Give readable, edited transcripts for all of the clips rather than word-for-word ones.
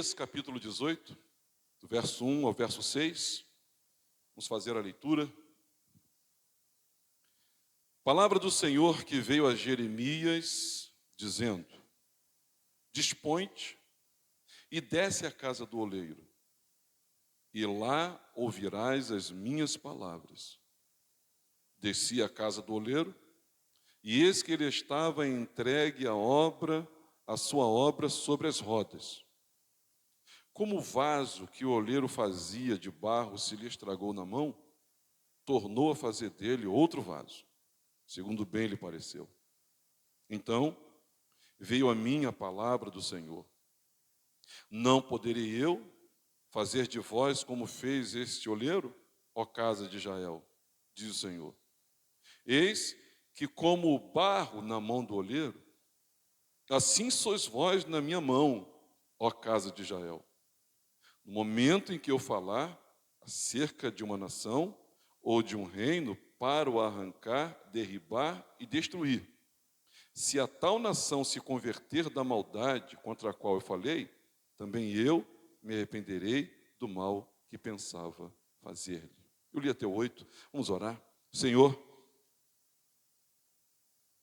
Jeremias, capítulo 18, do verso 1 ao verso 6. Vamos fazer a leitura. Palavra do Senhor que veio a Jeremias, dizendo: Dispõe-te e desce à casa do oleiro, e lá ouvirás as minhas palavras. Desci à casa do oleiro, e eis que ele estava entregue a sua obra sobre as rodas. Como o vaso que o oleiro fazia de barro se lhe estragou na mão, tornou a fazer dele outro vaso, segundo bem lhe pareceu. Então veio a mim a palavra do Senhor: Não poderei eu fazer de vós como fez este oleiro, ó casa de Israel, diz o Senhor. Eis que como o barro na mão do oleiro, assim sois vós na minha mão, ó casa de Israel. No momento em que eu falar acerca de uma nação ou de um reino para o arrancar, derribar e destruir, se a tal nação se converter da maldade contra a qual eu falei, também eu me arrependerei do mal que pensava fazer-lhe. Eu li até o 8, vamos orar. Senhor,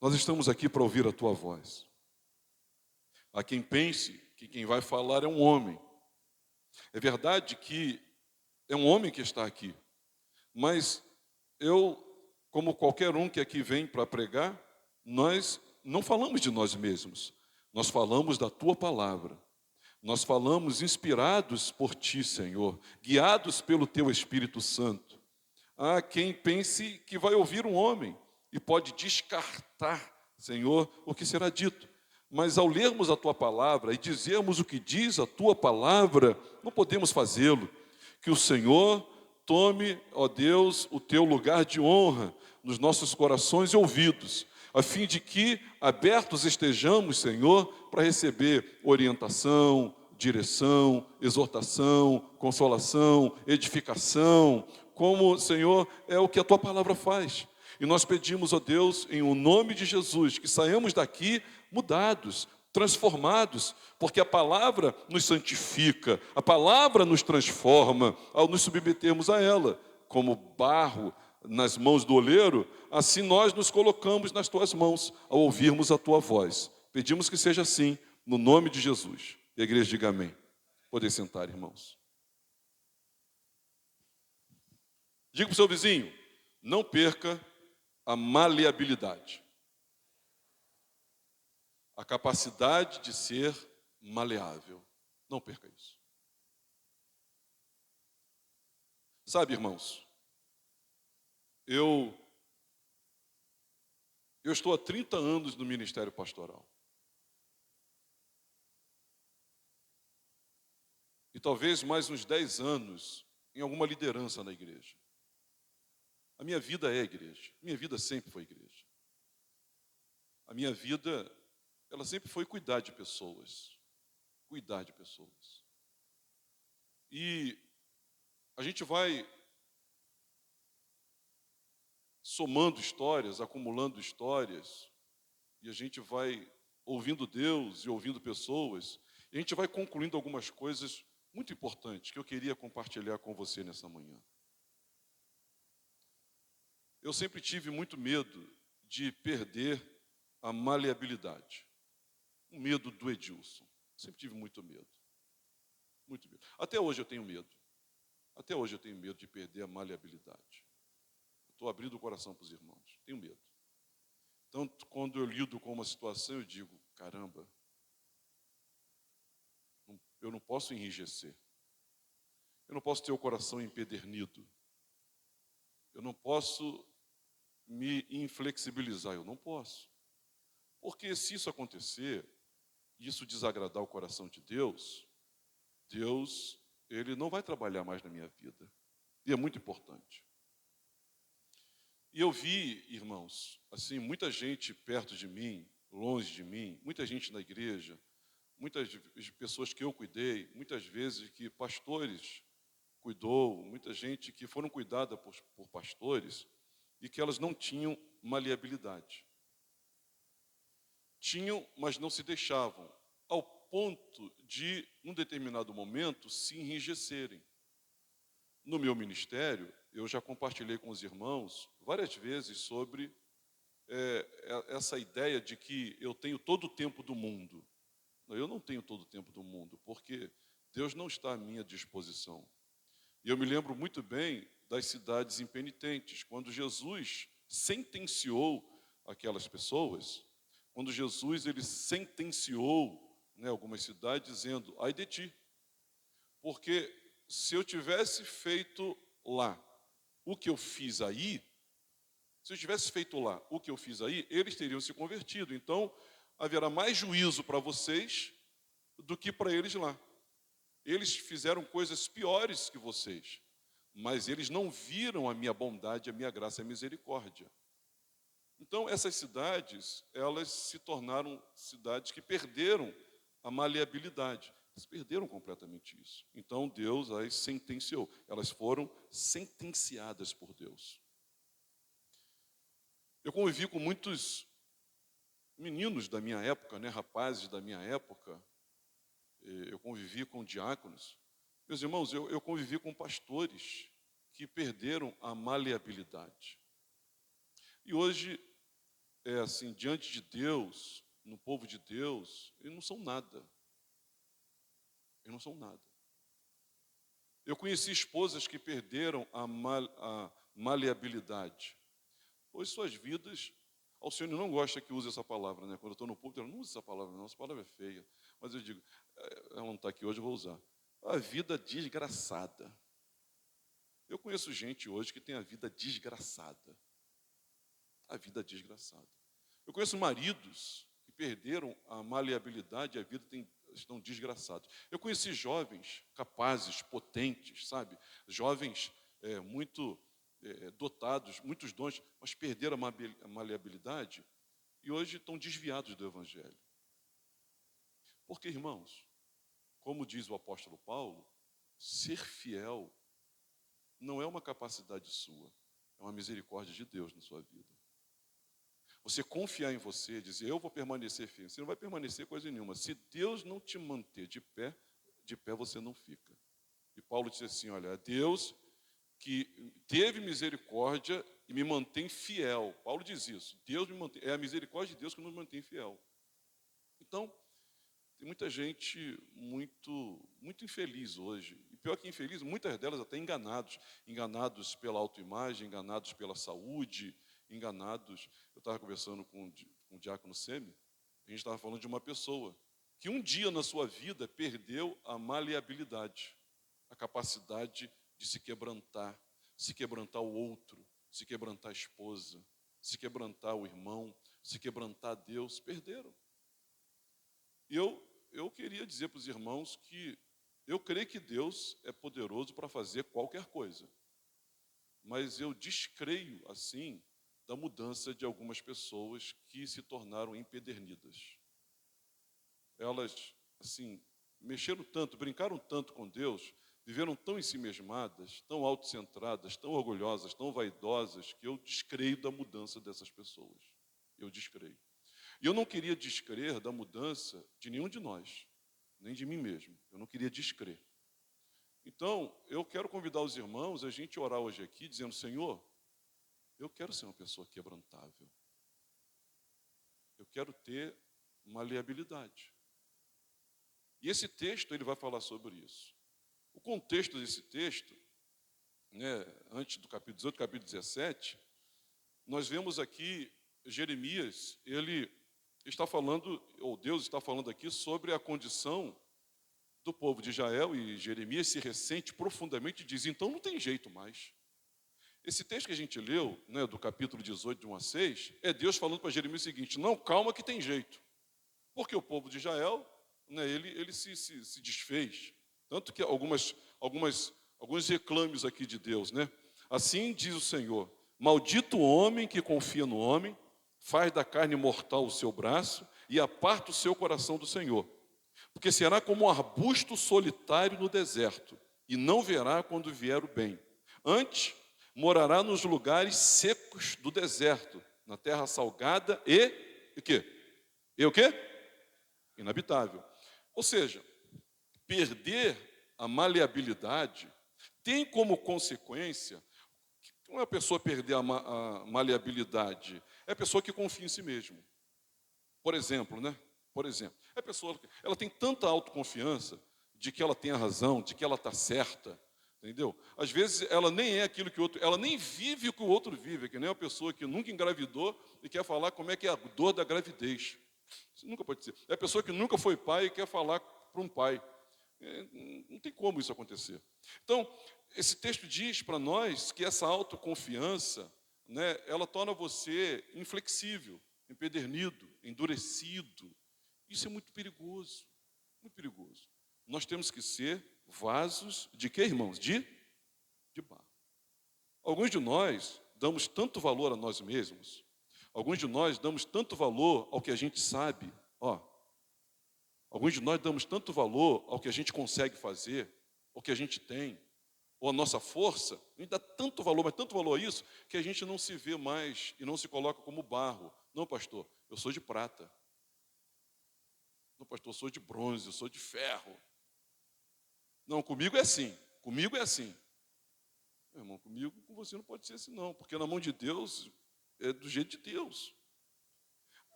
nós estamos aqui para ouvir a Tua voz. Há quem pense que quem vai falar é um homem. É verdade que é um homem que está aqui, mas eu, como qualquer um que aqui vem para pregar, nós não falamos de nós mesmos, nós falamos da Tua palavra. Nós falamos inspirados por Ti, Senhor, guiados pelo Teu Espírito Santo. Há quem pense que vai ouvir um homem e pode descartar, Senhor, o que será dito. Mas ao lermos a Tua palavra e dizermos o que diz a Tua palavra, não podemos fazê-lo. Que o Senhor tome, ó Deus, o Teu lugar de honra nos nossos corações e ouvidos, a fim de que abertos estejamos, Senhor, para receber orientação, direção, exortação, consolação, edificação, como, Senhor, é o que a Tua palavra faz. E nós pedimos, ó Deus, em o nome de Jesus, que saiamos daqui mudados, transformados, porque a palavra nos santifica, a palavra nos transforma ao nos submetermos a ela. Como barro nas mãos do oleiro, assim nós nos colocamos nas Tuas mãos ao ouvirmos a Tua voz. Pedimos que seja assim, no nome de Jesus. E a igreja diga amém. Podem sentar, irmãos. Diga para o seu vizinho: não perca a maleabilidade. A capacidade de ser maleável. Não perca isso. Sabe, irmãos, eu estou há 30 anos no ministério pastoral. E talvez mais uns 10 anos em alguma liderança na igreja. A minha vida é igreja. Minha vida sempre foi igreja. A minha vida, ela sempre foi cuidar de pessoas. Cuidar de pessoas. E a gente vai somando histórias, acumulando histórias, e a gente vai ouvindo Deus e ouvindo pessoas, e a gente vai concluindo algumas coisas muito importantes que eu queria compartilhar com você nessa manhã. Eu sempre tive muito medo de perder a maleabilidade. Um medo do Edilson. Sempre tive muito medo. Muito medo. Até hoje eu tenho medo. Até hoje eu tenho medo de perder a maleabilidade. Estou abrindo o coração para os irmãos. Tenho medo. Então, quando eu lido com uma situação, eu digo: caramba, eu não posso enrijecer. Eu não posso ter o coração empedernido. Eu não posso me inflexibilizar. Eu não posso. Porque se isso acontecer, e isso desagradar o coração de Deus, Deus, Ele não vai trabalhar mais na minha vida. E é muito importante. E eu vi, irmãos, assim, muita gente perto de mim, longe de mim, muita gente na igreja, muitas pessoas que eu cuidei, muitas vezes que pastores cuidou, muita gente que foram cuidadas por pastores e que elas não tinham maleabilidade. Tinham, mas não se deixavam, ao ponto de, num determinado momento, se enrijecerem. No meu ministério, eu já compartilhei com os irmãos várias vezes sobre essa ideia de que eu tenho todo o tempo do mundo. Não, eu não tenho todo o tempo do mundo, porque Deus não está à minha disposição. E eu me lembro muito bem das cidades impenitentes, quando Jesus sentenciou aquelas pessoas, quando Jesus ele sentenciou, né, algumas cidades, dizendo: ai de ti, porque se eu tivesse feito lá o que eu fiz aí, se eu tivesse feito lá o que eu fiz aí, eles teriam se convertido. Então, haverá mais juízo para vocês do que para eles lá. Eles fizeram coisas piores que vocês, mas eles não viram a minha bondade, a minha graça e a misericórdia. Então, essas cidades, elas se tornaram cidades que perderam a maleabilidade. Eles perderam completamente isso. Então, Deus as sentenciou. Elas foram sentenciadas por Deus. Eu convivi com muitos meninos da minha época, né, rapazes da minha época. Eu convivi com diáconos. Meus irmãos, eu convivi com pastores que perderam a maleabilidade. E hoje, assim, diante de Deus, no povo de Deus, eles não são nada. Eles não são nada. Eu conheci esposas que perderam a maleabilidade. Hoje suas vidas, Alcione não gosta que use essa palavra, né? Quando eu estou no púlpito, ela não usa essa palavra, não, essa palavra é feia. Mas eu digo, ela não está aqui hoje, eu vou usar. A vida desgraçada. Eu conheço gente hoje que tem a vida desgraçada. A vida desgraçada. Eu conheço maridos que perderam a maleabilidade e a vida estão desgraçados. Eu conheci jovens capazes, potentes, sabe? Jovens muito dotados, muitos dons, mas perderam a maleabilidade e hoje estão desviados do Evangelho. Porque, irmãos, como diz o apóstolo Paulo, ser fiel não é uma capacidade sua, é uma misericórdia de Deus na sua vida. Você confiar em você, dizer, eu vou permanecer fiel, você não vai permanecer coisa nenhuma. Se Deus não te manter de pé você não fica. E Paulo disse assim, olha, Deus que teve misericórdia e me mantém fiel. Paulo diz isso, Deus me mantém, é a misericórdia de Deus que nos mantém fiel. Então, tem muita gente muito infeliz hoje. E pior que infeliz, muitas delas até enganados pela autoimagem, enganados pela saúde, enganados. Eu estava conversando com o diácono Semi, a gente estava falando de uma pessoa que um dia na sua vida perdeu a maleabilidade, a capacidade de se quebrantar o outro, se quebrantar a esposa, se quebrantar o irmão, se quebrantar Deus, perderam. E eu queria dizer para os irmãos que eu creio que Deus é poderoso para fazer qualquer coisa. Mas eu descreio, assim, da mudança de algumas pessoas que se tornaram empedernidas. Elas, assim, mexeram tanto, brincaram tanto com Deus, viveram tão ensimesmadas, tão autocentradas, tão orgulhosas, tão vaidosas, que eu descreio da mudança dessas pessoas. Eu descreio. E eu não queria descrer da mudança de nenhum de nós, nem de mim mesmo. Eu não queria descrer. Então, eu quero convidar os irmãos a gente orar hoje aqui, dizendo, Senhor, eu quero ser uma pessoa quebrantável. Eu quero ter maleabilidade. E esse texto, ele vai falar sobre isso. O contexto desse texto, né, antes do capítulo 18, capítulo 17, nós vemos aqui Jeremias, ele está falando, ou Deus está falando aqui sobre a condição do povo de Israel, e Jeremias se ressente profundamente e diz, então não tem jeito mais. Esse texto que a gente leu, né, do capítulo 18, de 1 a 6, é Deus falando para Jeremias o seguinte, não, calma que tem jeito. Porque o povo de Israel, né, ele se desfez. Tanto que alguns reclames aqui de Deus, né? Assim diz o Senhor, maldito o homem que confia no homem, faz da carne mortal o seu braço e aparta o seu coração do Senhor. Porque será como um arbusto solitário no deserto, e não verá quando vier o bem. Antes, morará nos lugares secos do deserto, na terra salgada e o quê? E o quê? Inabitável. Ou seja, perder a maleabilidade tem como consequência, não é a pessoa perder a maleabilidade, é a pessoa que confia em si mesmo. Por exemplo, né? Por exemplo, a pessoa, ela tem tanta autoconfiança de que ela tem a razão, de que ela está certa, entendeu? Às vezes ela nem é aquilo que o outro, ela nem vive o que o outro vive, que nem uma pessoa que nunca engravidou e quer falar como é que é a dor da gravidez. Isso nunca pode ser. É a pessoa que nunca foi pai e quer falar para um pai. Não tem como isso acontecer. Então, esse texto diz para nós que essa autoconfiança, né, ela torna você inflexível, empedernido, endurecido. Isso é muito perigoso, muito perigoso. Nós temos que ser vasos de quê, irmãos? De barro. Alguns de nós damos tanto valor a nós mesmos, alguns de nós damos tanto valor ao que a gente sabe, alguns de nós damos tanto valor ao que a gente consegue fazer, ao que a gente tem, ou a nossa força, a gente dá tanto valor, mas tanto valor a isso, que a gente não se vê mais e não se coloca como barro. Não, pastor, eu sou de prata. Não, pastor, eu sou de bronze, eu sou de ferro. Não, comigo é assim, comigo é assim. Meu irmão, comigo, com você não pode ser assim não, porque na mão de Deus, é do jeito de Deus.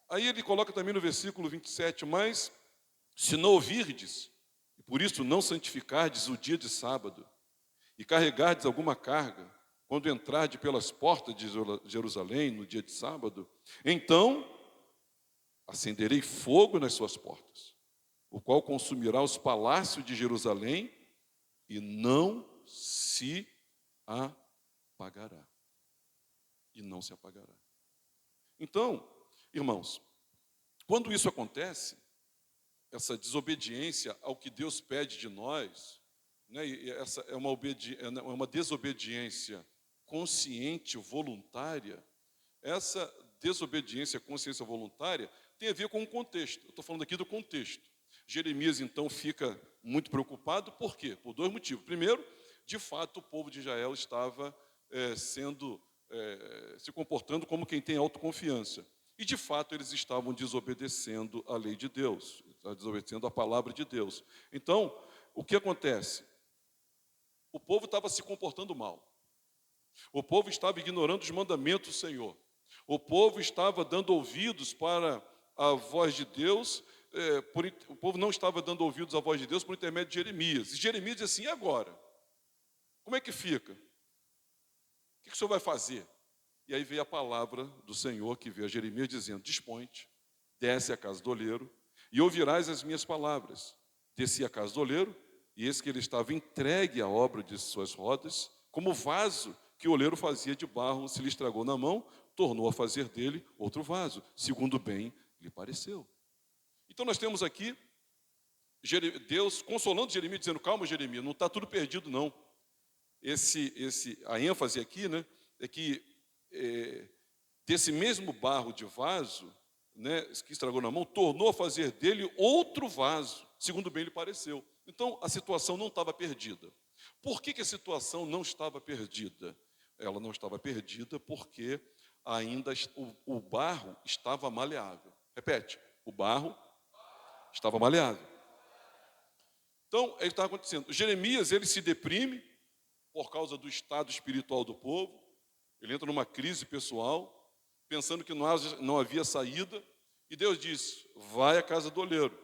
Aí ele coloca também no versículo 27, mas se não ouvirdes, e por isso não santificardes o dia de sábado, e carregardes alguma carga, quando entrardes pelas portas de Jerusalém no dia de sábado, então acenderei fogo nas suas portas, o qual consumirá os palácios de Jerusalém e não se apagará. E não se apagará. Então, irmãos, quando isso acontece, essa desobediência ao que Deus pede de nós, né, e essa é uma desobediência consciente, voluntária, essa desobediência, consciência voluntária, tem a ver com o contexto. Eu estou falando aqui do contexto. Jeremias, então, fica muito preocupado, por quê? Por dois motivos. Primeiro, de fato, o povo de Israel estava se comportando como quem tem autoconfiança. E, de fato, eles estavam desobedecendo a lei de Deus, desobedecendo a palavra de Deus. Então, o que acontece? O povo estava se comportando mal. O povo estava ignorando os mandamentos do Senhor. O povo estava dando ouvidos para a voz de Deus, o povo não estava dando ouvidos à voz de Deus por intermédio de Jeremias. E Jeremias diz assim, e agora? Como é que fica? O que o Senhor vai fazer? E aí veio a palavra do Senhor que veio a Jeremias dizendo, dispõe-te, desce à casa do oleiro, e ouvirás as minhas palavras. Desci à casa do oleiro, e eis que ele estava entregue à obra de suas rodas, como vaso que o oleiro fazia de barro, se lhe estragou na mão, tornou a fazer dele outro vaso, segundo bem lhe pareceu. Então nós temos aqui Deus consolando Jeremias, dizendo, calma Jeremias, não está tudo perdido não. A ênfase aqui, né, é que desse mesmo barro de vaso, né, que estragou na mão, tornou a fazer dele outro vaso, segundo bem lhe pareceu. Então a situação não estava perdida. Por que a situação não estava perdida? Ela não estava perdida porque ainda o barro estava maleável. Repete, o barro estava maleável. Então, ele está acontecendo. Jeremias, ele se deprime por causa do estado espiritual do povo. Ele entra numa crise pessoal, pensando que não havia saída. E Deus diz, vai à casa do oleiro.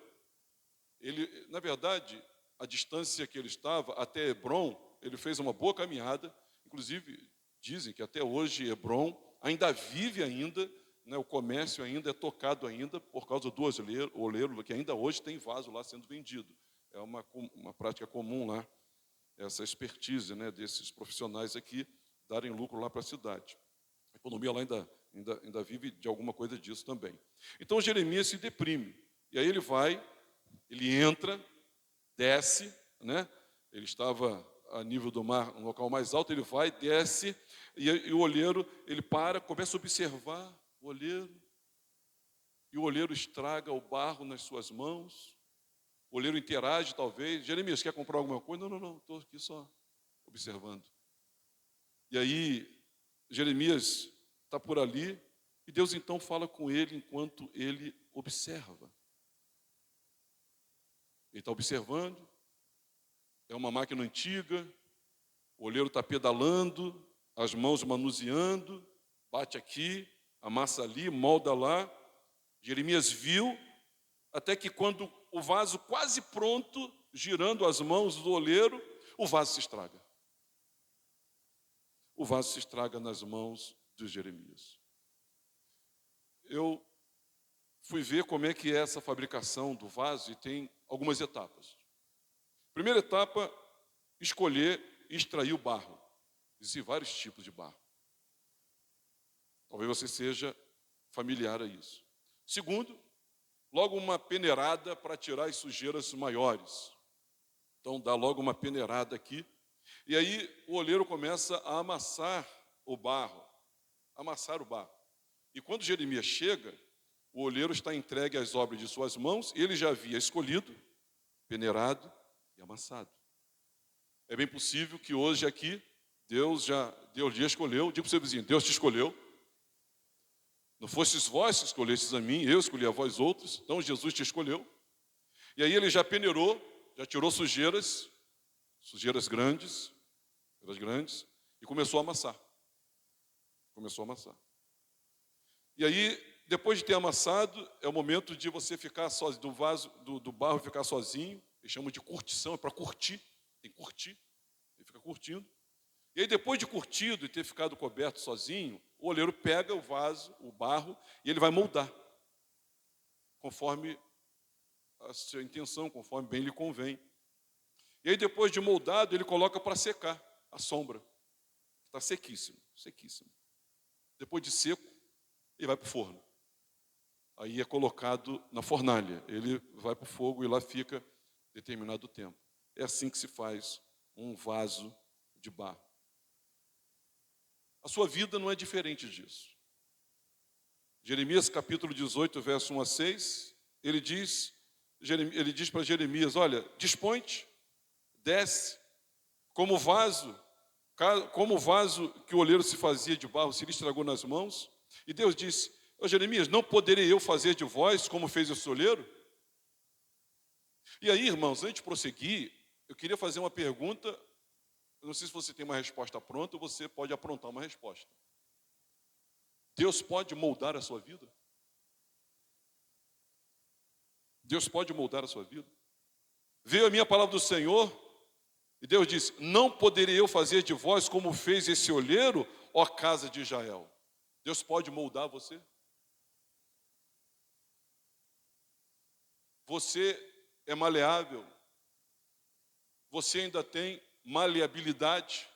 Ele, na verdade, a distância que ele estava até Hebrom, ele fez uma boa caminhada. Inclusive, dizem que até hoje Hebrom ainda vive ainda, né, o comércio ainda é tocado ainda por causa do oleiro, que ainda hoje tem vaso lá sendo vendido. É uma prática comum lá, essa expertise, né, desses profissionais aqui darem lucro lá para a cidade. A economia lá ainda vive de alguma coisa disso também. Então Jeremias se deprime. E aí ele entra, desce, né? Ele estava a nível do mar, um local mais alto, ele vai, desce, e o olheiro, ele começa a observar o olheiro, e o olheiro estraga o barro nas suas mãos, o olheiro interage talvez, Jeremias, quer comprar alguma coisa? Não, estou aqui só observando. E aí, Jeremias está por ali, e Deus então fala com ele enquanto ele observa. Ele está observando, é uma máquina antiga, o oleiro está pedalando, as mãos manuseando, bate aqui, amassa ali, molda lá. Jeremias viu, até que quando o vaso quase pronto, girando as mãos do oleiro, o vaso se estraga. O vaso se estraga nas mãos de Jeremias. Eu fui ver como é que é essa fabricação do vaso e tem algumas etapas. Primeira etapa, escolher e extrair o barro. Existem vários tipos de barro. Talvez você seja familiar a isso. Segundo, logo uma peneirada para tirar as sujeiras maiores. Então dá logo uma peneirada aqui. E aí o oleiro começa a amassar o barro. Amassar o barro. E quando Jeremias chega, o oleiro está entregue às obras de suas mãos, ele já havia escolhido, peneirado e amassado. É bem possível que hoje aqui, Deus já escolheu, diga para o seu vizinho, Deus te escolheu. Não fostes vós que escolhestes a mim, eu escolhi a vós outros, então Jesus te escolheu. E aí ele já peneirou, já tirou sujeiras grandes, e começou a amassar. E aí, depois de ter amassado, é o momento de você ficar sozinho, do vaso, do barro ficar sozinho. Eles chamam de curtição, é para curtir. Tem que curtir, ele fica curtindo. E aí, depois de curtido e ter ficado coberto sozinho, o oleiro pega o vaso, o barro, e ele vai moldar, conforme a sua intenção, conforme bem lhe convém. E aí, depois de moldado, ele coloca para secar a sombra. Está sequíssimo. Depois de seco, ele vai para o forno. Aí é colocado na fornalha. Ele vai para o fogo e lá fica determinado tempo. É assim que se faz um vaso de barro. A sua vida não é diferente disso. Jeremias capítulo 18, verso 1 a 6, ele diz para Jeremias, olha, dispõe-te, desce, como o vaso que o oleiro se fazia de barro se lhe estragou nas mãos. E Deus disse, Jeremias, não poderei eu fazer de vós como fez esse oleiro? E aí, irmãos, antes de prosseguir, eu queria fazer uma pergunta. Eu não sei se você tem uma resposta pronta ou você pode aprontar uma resposta. Deus pode moldar a sua vida? Deus pode moldar a sua vida? Veio a minha palavra do Senhor e Deus disse, não poderei eu fazer de vós como fez esse olheiro, ó casa de Israel. Deus pode moldar você? Você é maleável? Você ainda tem maleabilidade?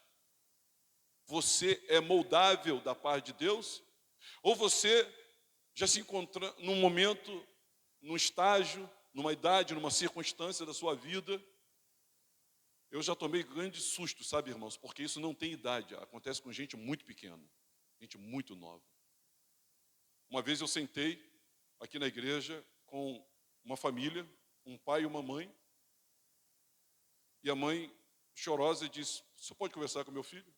Você é moldável da parte de Deus? Ou você já se encontra num momento, num estágio, numa idade, numa circunstância da sua vida? Eu já tomei grande susto, sabe, irmãos? Porque isso não tem idade. Acontece com gente muito pequena, gente muito nova. Uma vez eu sentei aqui na igreja com uma família, um pai e uma mãe. E a mãe, chorosa, disse, você pode conversar com meu filho?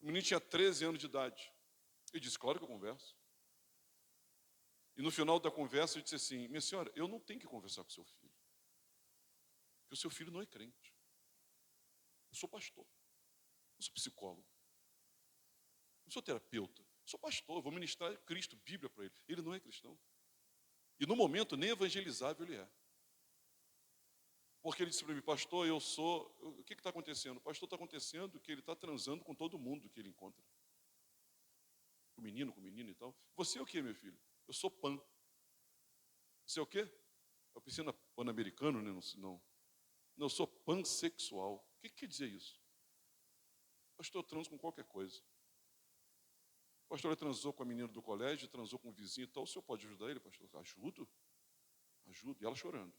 O menino tinha 13 anos de idade. Eu disse, claro que eu converso. E no final da conversa eu disse assim, minha senhora, eu não tenho que conversar com o seu filho. Porque o seu filho não é crente. Eu sou pastor. Eu sou psicólogo. Eu sou terapeuta. Eu sou pastor. Eu vou ministrar Cristo, Bíblia para ele. Ele não é cristão. E no momento nem evangelizável ele é. Porque ele disse para mim, pastor, o que está acontecendo? Pastor, está acontecendo que ele está transando com todo mundo que ele encontra. Com menino e tal. Você é o que, meu filho? Eu sou pan. Você é o quê? É o piscina pan-americano, né? Não, eu sou pansexual. O que quer dizer isso? Pastor, eu transo com qualquer coisa. Pastor, ele transou com a menina do colégio, transou com o vizinho e tal. O senhor pode ajudar ele, pastor? Ajudo. E ela chorando.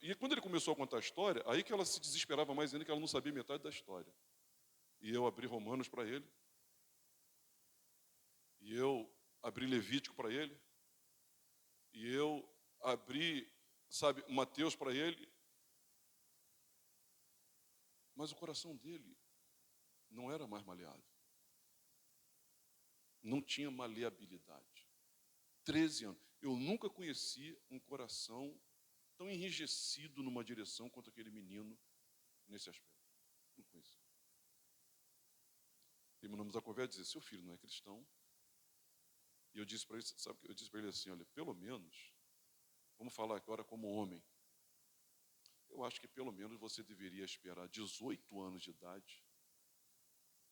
E quando ele começou a contar a história, aí que ela se desesperava mais ainda, que ela não sabia metade da história. E eu abri Romanos para ele. E eu abri Levítico para ele. E eu abri, Mateus para ele. Mas o coração dele não era mais maleável. Não tinha maleabilidade. 13 anos. Eu nunca conheci um coração tão enrijecido numa direção quanto aquele menino nesse aspecto. Não conheci. Terminamos a conversa e disse, seu filho não é cristão. E eu disse para ele, sabe, eu disse para ele assim, olha, pelo menos, vamos falar agora como homem, eu acho que pelo menos você deveria esperar 18 anos de idade,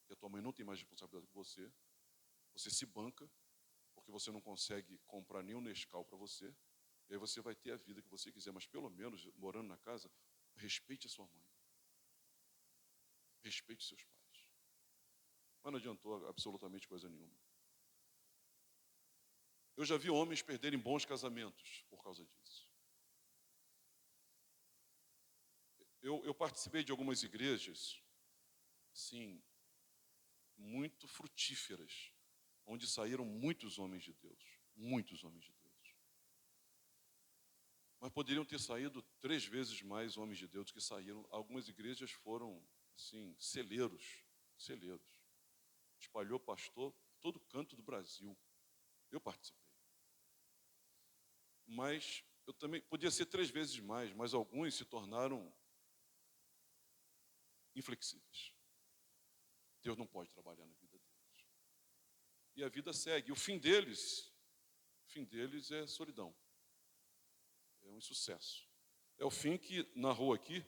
que a tua mãe não tem mais responsabilidade que você se banca, porque você não consegue comprar nenhum Nescau para você, e aí você vai ter a vida que você quiser, mas pelo menos, morando na casa, respeite a sua mãe. Respeite seus pais. Mas não adiantou absolutamente coisa nenhuma. Eu já vi homens perderem bons casamentos por causa disso. Eu participei de algumas igrejas, sim, muito frutíferas, onde saíram muitos homens de Deus. Muitos homens de Deus. Mas poderiam ter saído 3 vezes mais homens de Deus que saíram. Algumas igrejas foram, assim, celeiros. Espalhou pastor por todo canto do Brasil. Eu participei. Mas eu também, podia ser 3 vezes mais, mas alguns se tornaram inflexíveis. Deus não pode trabalhar na vida deles. E a vida segue. O fim deles é solidão. É um insucesso. É o fim que narrou aqui,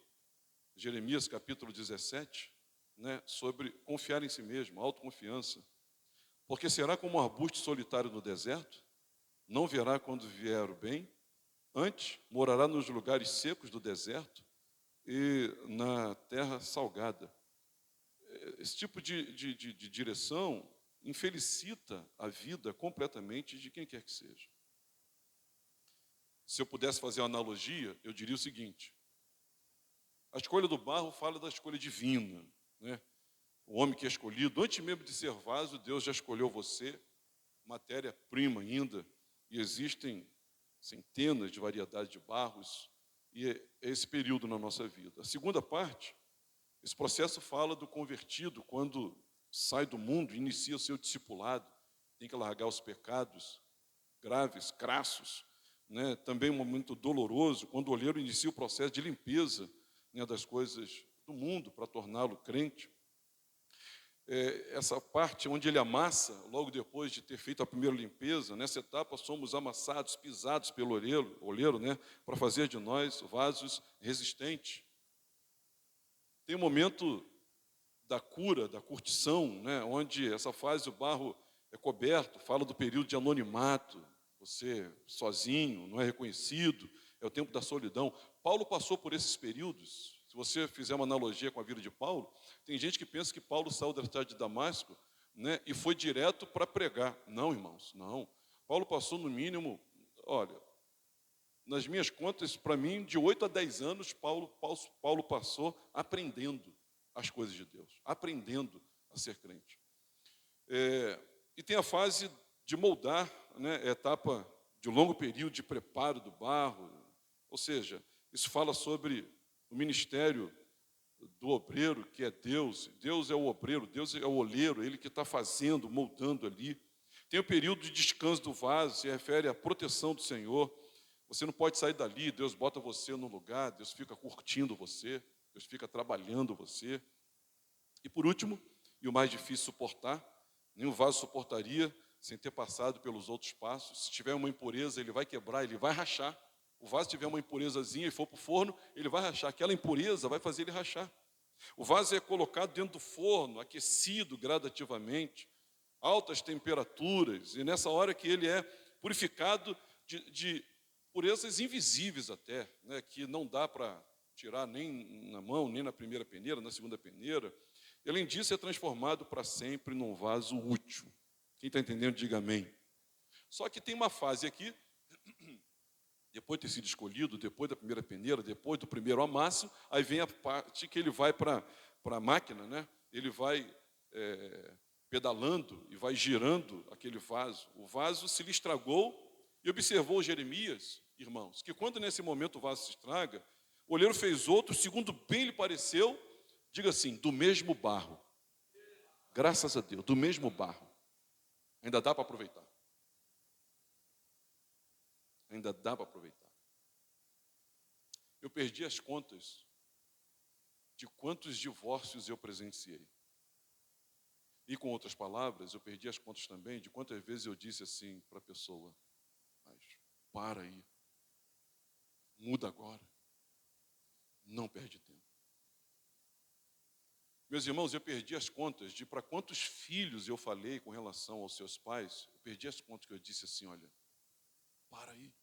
Jeremias capítulo 17, né, sobre confiar em si mesmo, autoconfiança. Porque será como um arbusto solitário no deserto, não verá quando vier o bem, antes morará nos lugares secos do deserto e na terra salgada. Esse tipo de direção infelicita a vida completamente de quem quer que seja. Se eu pudesse fazer uma analogia, eu diria o seguinte: a escolha do barro fala da escolha divina, né? O homem que é escolhido, antes mesmo de ser vaso, Deus já escolheu você, matéria-prima ainda, e existem centenas de variedades de barros, e é esse período na nossa vida. A segunda parte, esse processo fala do convertido, quando sai do mundo, inicia o seu discipulado, tem que largar os pecados graves, crassos, né? Também um momento doloroso, quando o oleiro inicia o processo de limpeza, né, das coisas do mundo para torná-lo crente. Essa parte onde ele amassa, logo depois de ter feito a primeira limpeza, nessa etapa somos amassados, pisados pelo oleiro, né, para fazer de nós vasos resistentes. Tem um momento da cura, da curtição, né, onde essa fase o barro é coberto, fala do período de anonimato, você sozinho, não é reconhecido, é o tempo da solidão. Paulo passou por esses períodos. Se você fizer uma analogia com a vida de Paulo, tem gente que pensa que Paulo saiu da cidade de Damasco, né, e foi direto para pregar. Não, irmãos, não. Paulo passou no mínimo, olha, nas minhas contas, para mim, de 8 a 10 anos, Paulo passou aprendendo as coisas de Deus, aprendendo a ser crente. E tem a fase de moldar, né, a etapa de longo período de preparo do barro, ou seja, isso fala sobre o ministério do obreiro, que é Deus. Deus é o obreiro, Deus é o oleiro, Ele que está fazendo, moldando ali. Tem o período de descanso do vaso, se refere à proteção do Senhor. Você não pode sair dali, Deus bota você no lugar, Deus fica curtindo você, Deus fica trabalhando você. E por último, e o mais difícil suportar, nenhum vaso suportaria sem ter passado pelos outros passos. Se tiver uma impureza, ele vai quebrar, ele vai rachar. O vaso tiver uma impurezazinha e for para o forno, ele vai rachar. Aquela impureza vai fazer ele rachar. O vaso é colocado dentro do forno, aquecido gradativamente, altas temperaturas, e nessa hora que ele é purificado de purezas invisíveis até, né, que não dá para tirar nem na mão, nem na primeira peneira, na segunda peneira. E, além disso, é transformado para sempre num vaso útil. Quem está entendendo, diga amém. Só que tem uma fase aqui, depois de ter sido escolhido, depois da primeira peneira, depois do primeiro amasso, aí vem a parte que ele vai para a máquina, né? Ele vai pedalando e vai girando aquele vaso. O vaso se lhe estragou, e observou Jeremias, irmãos, que quando nesse momento o vaso se estraga, o oleiro fez outro, segundo bem lhe pareceu, diga assim, do mesmo barro. Graças a Deus, do mesmo barro. Ainda dá para aproveitar. Ainda dá para aproveitar. Eu perdi as contas de quantos divórcios eu presenciei. E, com outras palavras, eu perdi as contas também de quantas vezes eu disse assim para a pessoa: mas para aí, muda agora, não perde tempo. Meus irmãos, eu perdi as contas de para quantos filhos eu falei com relação aos seus pais. Eu perdi as contas que eu disse assim: olha, para aí,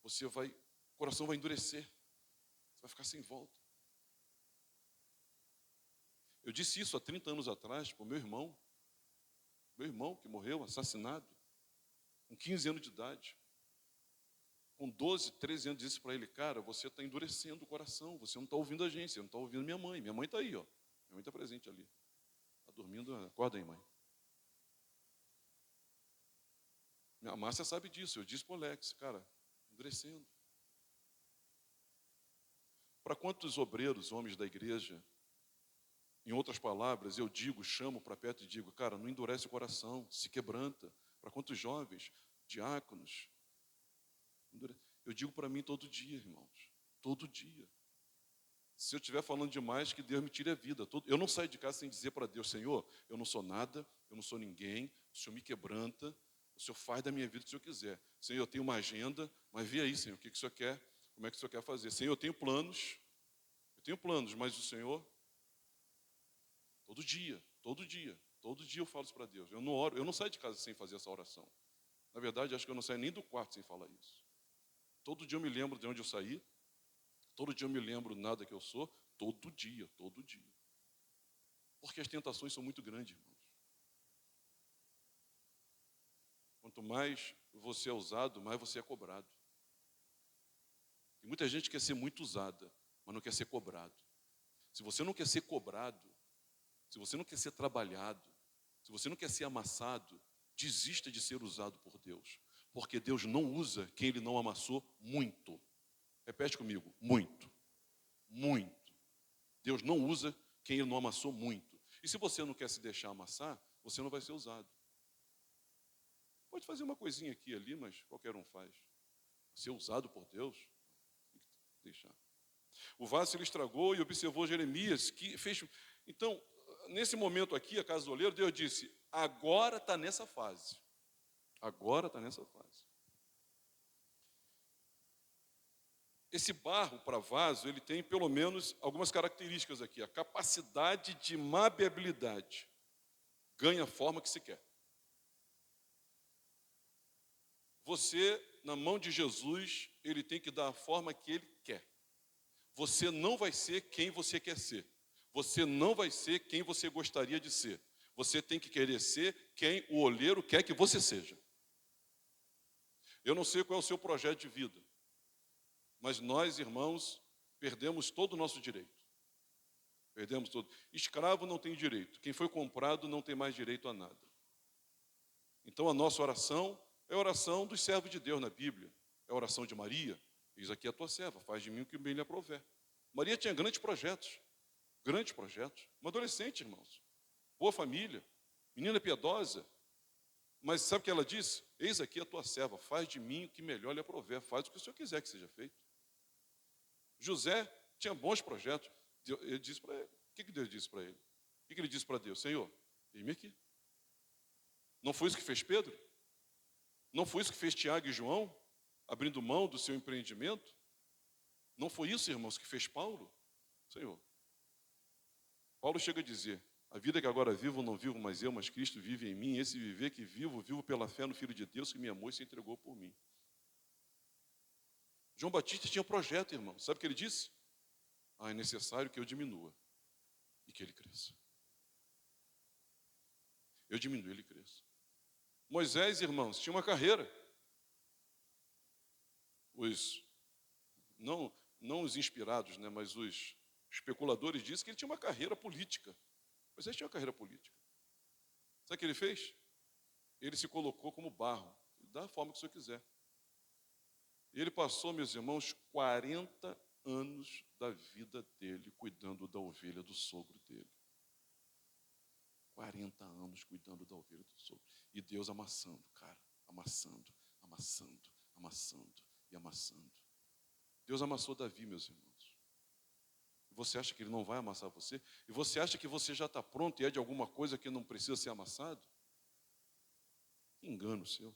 o coração vai endurecer, você vai ficar sem volta. Eu disse isso há 30 anos atrás para o meu irmão que morreu, assassinado, com 15 anos de idade. Com 12, 13 anos, disse para ele: cara, você está endurecendo o coração, você não está ouvindo a gente, você não está ouvindo minha mãe. Minha mãe está aí, ó. Minha mãe está presente ali. Está dormindo, acorda aí, mãe. A Márcia sabe disso, eu disse para o Alex: cara, endurecendo. Para quantos obreiros, homens da igreja, em outras palavras, eu digo, chamo para perto e digo: cara, não endurece o coração, se quebranta. Para quantos jovens, diáconos, eu digo para mim todo dia, irmãos, todo dia. Se eu estiver falando demais, que Deus me tire a vida. Eu não saio de casa sem dizer para Deus: Senhor, eu não sou nada, eu não sou ninguém, o Senhor me quebranta, o Senhor faz da minha vida o que o Senhor quiser. Senhor, eu tenho uma agenda, mas vê aí, Senhor, o que o Senhor quer, como é que o Senhor quer fazer. Senhor, eu tenho planos, mas o Senhor, todo dia eu falo isso para Deus. Eu não oro, eu não saio de casa sem fazer essa oração. Na verdade, acho que eu não saio nem do quarto sem falar isso. Todo dia eu me lembro de onde eu saí, todo dia eu me lembro nada que eu sou, todo dia. Porque as tentações são muito grandes, irmãos. Quanto mais você é usado, mais você é cobrado. Tem muita gente que quer ser muito usada, mas não quer ser cobrado. Se você não quer ser cobrado, se você não quer ser trabalhado, se você não quer ser amassado, desista de ser usado por Deus. Porque Deus não usa quem Ele não amassou muito. Repete comigo: muito. Muito. Deus não usa quem Ele não amassou muito. E se você não quer se deixar amassar, você não vai ser usado. Pode fazer uma coisinha aqui e ali, mas qualquer um faz. Ser usado por Deus, tem que deixar. O vaso ele estragou e observou Jeremias, que fez... Então, nesse momento aqui, a casa do oleiro, Deus disse: agora está nessa fase. Agora está nessa fase. Esse barro para vaso, ele tem pelo menos algumas características aqui. A capacidade de maleabilidade. Ganha a forma que se quer. Você, na mão de Jesus, ele tem que dar a forma que ele quer. Você não vai ser quem você quer ser. Você não vai ser quem você gostaria de ser. Você tem que querer ser quem o oleiro quer que você seja. Eu não sei qual é o seu projeto de vida, mas nós, irmãos, perdemos todo o nosso direito. Perdemos todo. Escravo não tem direito. Quem foi comprado não tem mais direito a nada. Então a nossa oração é a oração dos servos de Deus na Bíblia. É a oração de Maria. Eis aqui a tua serva, faz de mim o que bem lhe aprouver. Maria tinha grandes projetos. Grandes projetos. Uma adolescente, irmãos. Boa família. Menina piedosa. Mas sabe o que ela disse? Eis aqui a tua serva, faz de mim o que melhor lhe aprouver. Faz o que o Senhor quiser que seja feito. José tinha bons projetos. Ele disse para ele. O que Deus disse para ele? O que ele disse para Deus? Senhor, eis-me aqui. Não foi isso que fez Pedro? Não foi isso que fez Tiago e João? Abrindo mão do seu empreendimento? Não foi isso, irmãos, que fez Paulo? Senhor. Paulo chega a dizer: a vida que agora vivo, não vivo mais eu, mas Cristo vive em mim. Esse viver que vivo, vivo pela fé no Filho de Deus que me amou e se entregou por mim. João Batista tinha um projeto, irmão. Sabe o que ele disse? É necessário que eu diminua e que ele cresça. Eu diminuo, ele cresça. Moisés, irmãos, tinha uma carreira. Não os inspirados, né, mas os especuladores dizem que ele tinha uma carreira política. Moisés tinha uma carreira política. Sabe o que ele fez? Ele se colocou como barro, da forma que o senhor quiser. E ele passou, meus irmãos, 40 anos da vida dele cuidando da ovelha do sogro dele. 40 anos cuidando da ovelha do sogro. E Deus amassando, cara, amassando. amassando, amassando e amassando. Deus amassou Davi, meus irmãos. E você acha que ele não vai amassar você? E você acha que você já está pronto e é de alguma coisa que não precisa ser amassado? Engano seu.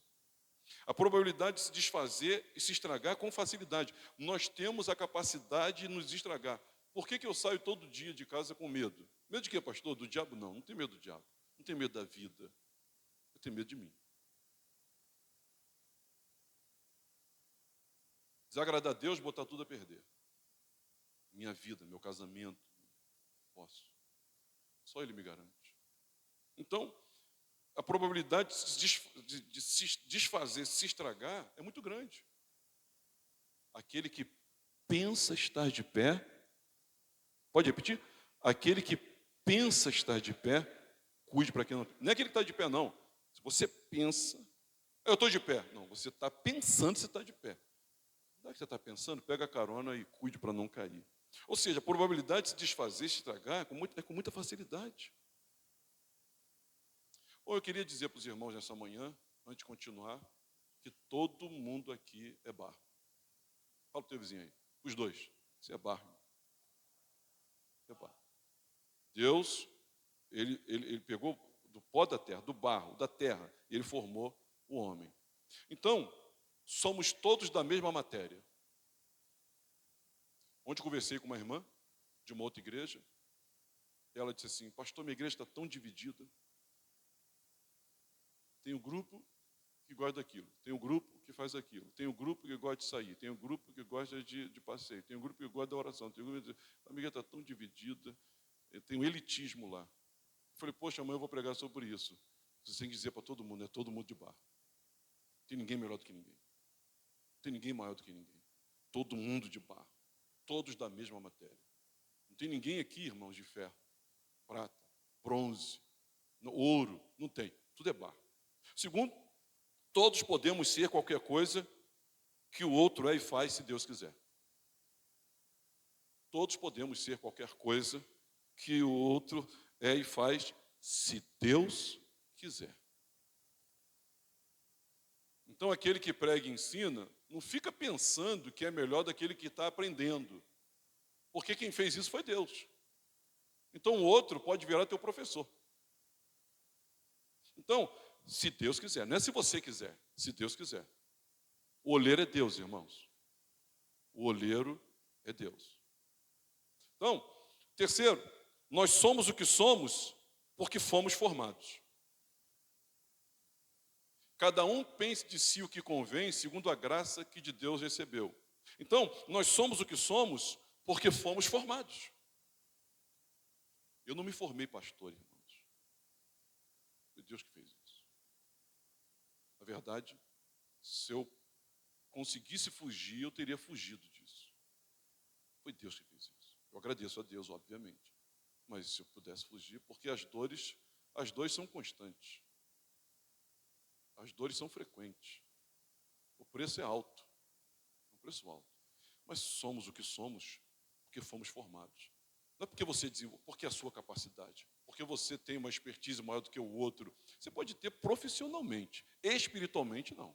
A probabilidade de se desfazer e se estragar com facilidade. Nós temos a capacidade de nos estragar. Por que eu saio todo dia de casa com medo? Medo de quê, pastor? Do diabo? Não tenho medo do diabo. Não tenho medo da vida. Eu tenho medo de mim. Desagradar a Deus, botar tudo a perder. Minha vida, meu casamento, posso. Só Ele me garante. Então, a probabilidade de se desfazer, se estragar, é muito grande. Aquele que pensa estar de pé, pode repetir? Aquele que pensa estar de pé, cuide para quem não. Não é aquele que está de pé, não. Se você pensa, eu estou de pé. Não, você está pensando que você está de pé. Já que você está pensando, pega a carona e cuide para não cair. Ou seja, a probabilidade de se desfazer, se estragar, é com muita facilidade. Ou eu queria dizer para os irmãos nessa manhã, antes de continuar, que todo mundo aqui é barro. Fala para o teu vizinho aí. Os dois. Você é barro. Você é barro. Deus, ele pegou do pó da terra, do barro, da terra, e Ele formou o homem. Então, somos todos da mesma matéria. Ontem conversei com uma irmã de uma outra igreja. Ela disse assim, pastor, minha igreja está tão dividida. Tem um grupo que gosta daquilo, tem um grupo que faz aquilo, tem um grupo que gosta de sair, tem um grupo que gosta de passeio, tem um grupo que gosta da oração, tem um grupo que... A igreja está tão dividida, tem um elitismo lá. Eu falei, poxa, amanhã eu vou pregar sobre isso. Você tem que dizer para todo mundo, é todo mundo de barro. Não tem ninguém melhor do que ninguém. Não tem ninguém maior do que ninguém. Todo mundo de barro. Todos da mesma matéria. Não tem ninguém aqui, irmãos, de ferro, prata, bronze, ouro. Não tem. Tudo é barro. Segundo, todos podemos ser qualquer coisa que o outro é e faz, se Deus quiser. Todos podemos ser qualquer coisa que o outro é e faz, se Deus quiser. Então, aquele que prega e ensina, não fica pensando que é melhor daquele que está aprendendo. Porque quem fez isso foi Deus. Então, o outro pode virar teu professor. Então, se Deus quiser, não é se você quiser, se Deus quiser. O oleiro é Deus, irmãos. O oleiro é Deus. Então, terceiro, nós somos o que somos porque fomos formados. Cada um pense de si o que convém, segundo a graça que de Deus recebeu. Então, nós somos o que somos porque fomos formados. Eu não me formei pastor, irmãos. Foi Deus que fez isso. Na verdade, se eu conseguisse fugir, eu teria fugido disso. Foi Deus que fez isso. Eu agradeço a Deus, obviamente. Mas se eu pudesse fugir, porque as dores são constantes. As dores são frequentes. O preço é alto. Um preço alto. Mas somos o que somos porque fomos formados. Não é porque você desenvolve, porque é a sua capacidade. Porque você tem uma expertise maior do que o outro. Você pode ter profissionalmente. Espiritualmente, não.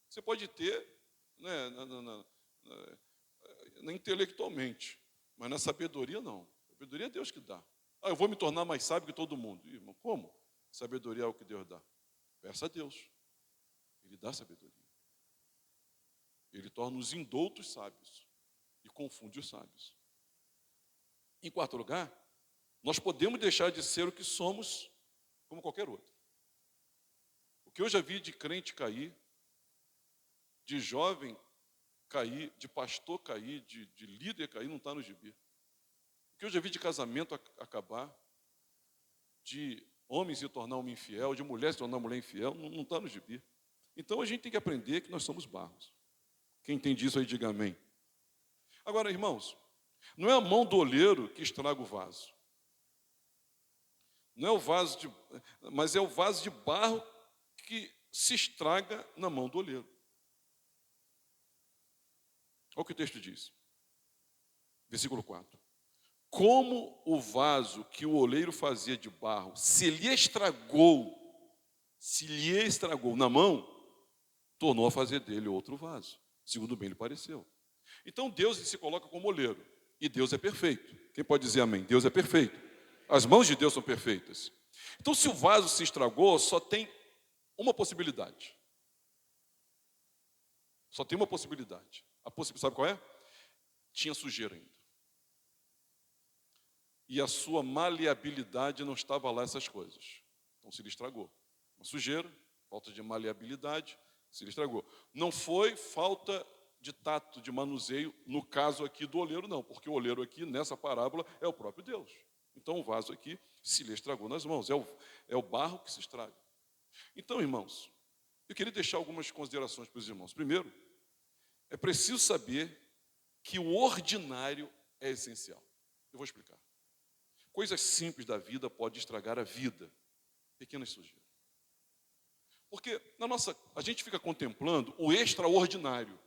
Você pode ter intelectualmente. Mas na sabedoria, não. Sabedoria é Deus que dá. Eu vou me tornar mais sábio que todo mundo. Irmão, como? Sabedoria é o que Deus dá. Peça a Deus. Ele dá sabedoria. Ele torna os indoutos sábios e confunde os sábios. Em quarto lugar, nós podemos deixar de ser o que somos como qualquer outro. O que eu já vi de crente cair, de jovem cair, de pastor cair, de líder cair, não está no gibi. O que eu já vi de casamento acabar, de homem se tornar homem infiel, de mulher se tornar mulher infiel, não está no gibi. Então a gente tem que aprender que nós somos barros. Quem entende isso aí, diga amém. Agora, irmãos, não é a mão do oleiro que estraga o vaso. Não é o vaso mas é o vaso de barro que se estraga na mão do oleiro. Olha o que o texto diz. Versículo 4. Como o vaso que o oleiro fazia de barro se lhe estragou se lhe estragou na mão, tornou a fazer dele outro vaso, segundo bem lhe pareceu. Então Deus se coloca como oleiro, e Deus é perfeito. Quem pode dizer amém? Deus é perfeito. As mãos de Deus são perfeitas. Então, se o vaso se estragou, só tem uma possibilidade. Só tem uma possibilidade. Sabe qual é? Tinha sujeira ainda. E a sua maleabilidade não estava lá, essas coisas. Então se lhe estragou. Uma sujeira, falta de maleabilidade, se lhe estragou. Não foi falta de tato, de manuseio, no caso aqui do oleiro, não. Porque o oleiro aqui, nessa parábola, é o próprio Deus. Então o vaso aqui se lhe estragou nas mãos. É o barro que se estraga. Então, irmãos, eu queria deixar algumas considerações para os irmãos. Primeiro, é preciso saber que o ordinário é essencial. Eu vou explicar. Coisas simples da vida podem estragar a vida. Pequenas sujeiras. Porque a gente fica contemplando o extraordinário.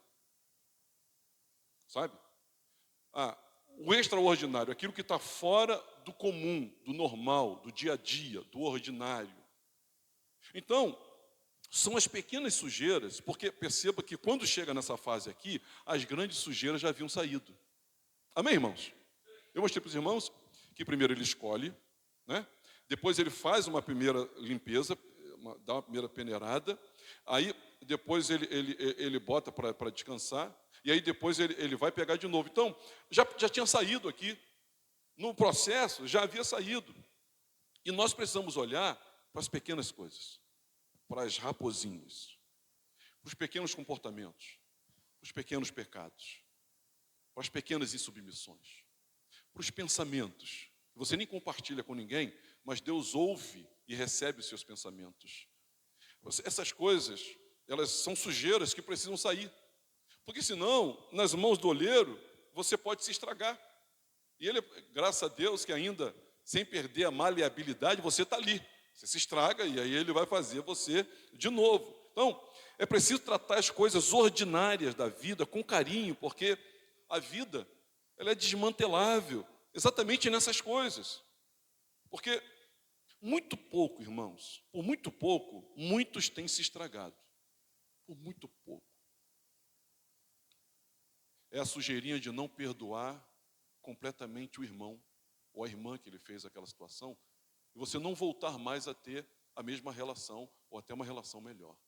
Sabe? O extraordinário, aquilo que está fora do comum, do normal, do dia a dia, do ordinário. Então, são as pequenas sujeiras, porque perceba que quando chega nessa fase aqui, as grandes sujeiras já haviam saído. Amém, irmãos? Eu mostrei para os irmãos que primeiro ele escolhe, né? Depois ele faz uma primeira limpeza, dá uma primeira peneirada, aí depois ele bota para descansar, e aí depois ele vai pegar de novo. Então, já tinha saído aqui, no processo já havia saído. E nós precisamos olhar para as pequenas coisas, para as raposinhas, para os pequenos comportamentos, para os pequenos pecados, para as pequenas insubmissões, para os pensamentos. Você nem compartilha com ninguém, mas Deus ouve e recebe os seus pensamentos. Essas coisas, elas são sujeiras que precisam sair. Porque senão, nas mãos do olheiro, você pode se estragar. E ele, graças a Deus, que ainda, sem perder a maleabilidade, você está ali. Você se estraga e aí ele vai fazer você de novo. Então, é preciso tratar as coisas ordinárias da vida com carinho, porque a vida, ela é desmantelável, exatamente nessas coisas. Porque muito pouco, irmãos, por muito pouco, muitos têm se estragado. Por muito pouco. É a sujeirinha de não perdoar completamente o irmão ou a irmã que ele fez aquela situação, e você não voltar mais a ter a mesma relação ou até uma relação melhor.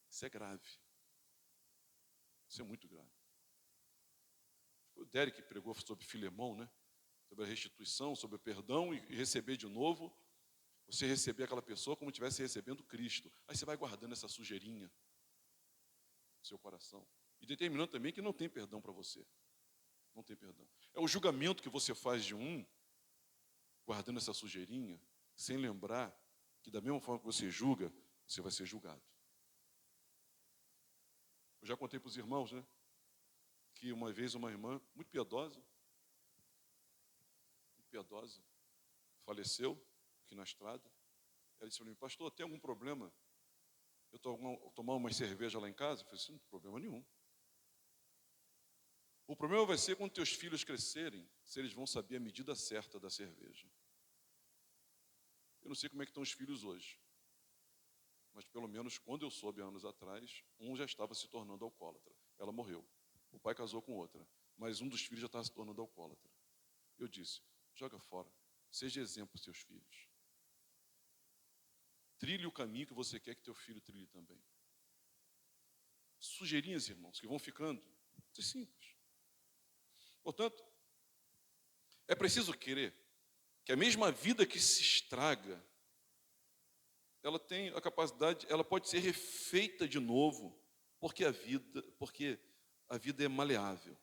Isso é grave. Isso é muito grave. Foi o Derek que pregou sobre Filemão, né? Sobre a restituição, sobre o perdão e receber de novo. Você receber aquela pessoa como se estivesse recebendo Cristo. Aí você vai guardando essa sujeirinha no seu coração. E determinando também que não tem perdão para você. Não tem perdão. É o julgamento que você faz de um, guardando essa sujeirinha, sem lembrar que da mesma forma que você julga, você vai ser julgado. Eu já contei para os irmãos, né? Que uma vez uma irmã muito piedosa, faleceu aqui na estrada. Ela disse para mim: pastor, tem algum problema eu tomar uma cerveja lá em casa? Eu falei assim: não tem problema nenhum. O problema vai ser quando teus filhos crescerem, se eles vão saber a medida certa da cerveja. Eu não sei como é que estão os filhos hoje, mas pelo menos quando eu soube anos atrás, um já estava se tornando alcoólatra. Ela morreu. O pai casou com outra, mas um dos filhos já estava se tornando alcoólatra. Eu disse: joga fora, seja exemplo para os seus filhos. Trilhe o caminho que você quer que teu filho trilhe também. Sujeirinhas, irmãos, que vão ficando. Isso é simples. Portanto, é preciso querer que a mesma vida que se estraga, ela tem a capacidade, ela pode ser refeita de novo, porque a vida é maleável.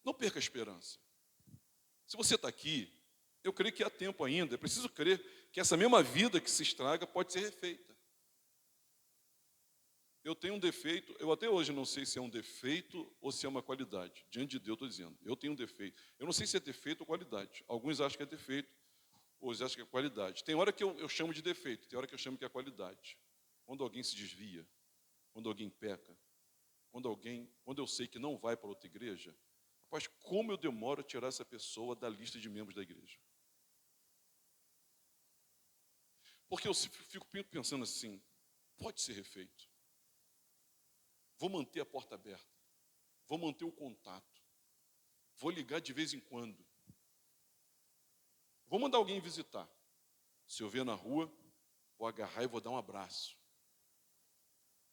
Não perca a esperança. Se você está aqui, eu creio que há tempo ainda. É preciso crer que essa mesma vida que se estraga pode ser refeita. Eu tenho um defeito, eu até hoje não sei se é um defeito ou se é uma qualidade. Diante de Deus, estou dizendo, eu tenho um defeito. Eu não sei se é defeito ou qualidade. Alguns acham que é defeito, outros acham que é qualidade. Tem hora que eu chamo de defeito, tem hora que eu chamo que é qualidade. Quando alguém se desvia, quando alguém peca, quando eu sei que não vai para outra igreja, rapaz, como eu demoro a tirar essa pessoa da lista de membros da igreja? Porque eu fico pensando assim, pode ser refeito. Vou manter a porta aberta. Vou manter o contato. Vou ligar de vez em quando. Vou mandar alguém visitar. Se eu ver na rua, vou agarrar e vou dar um abraço.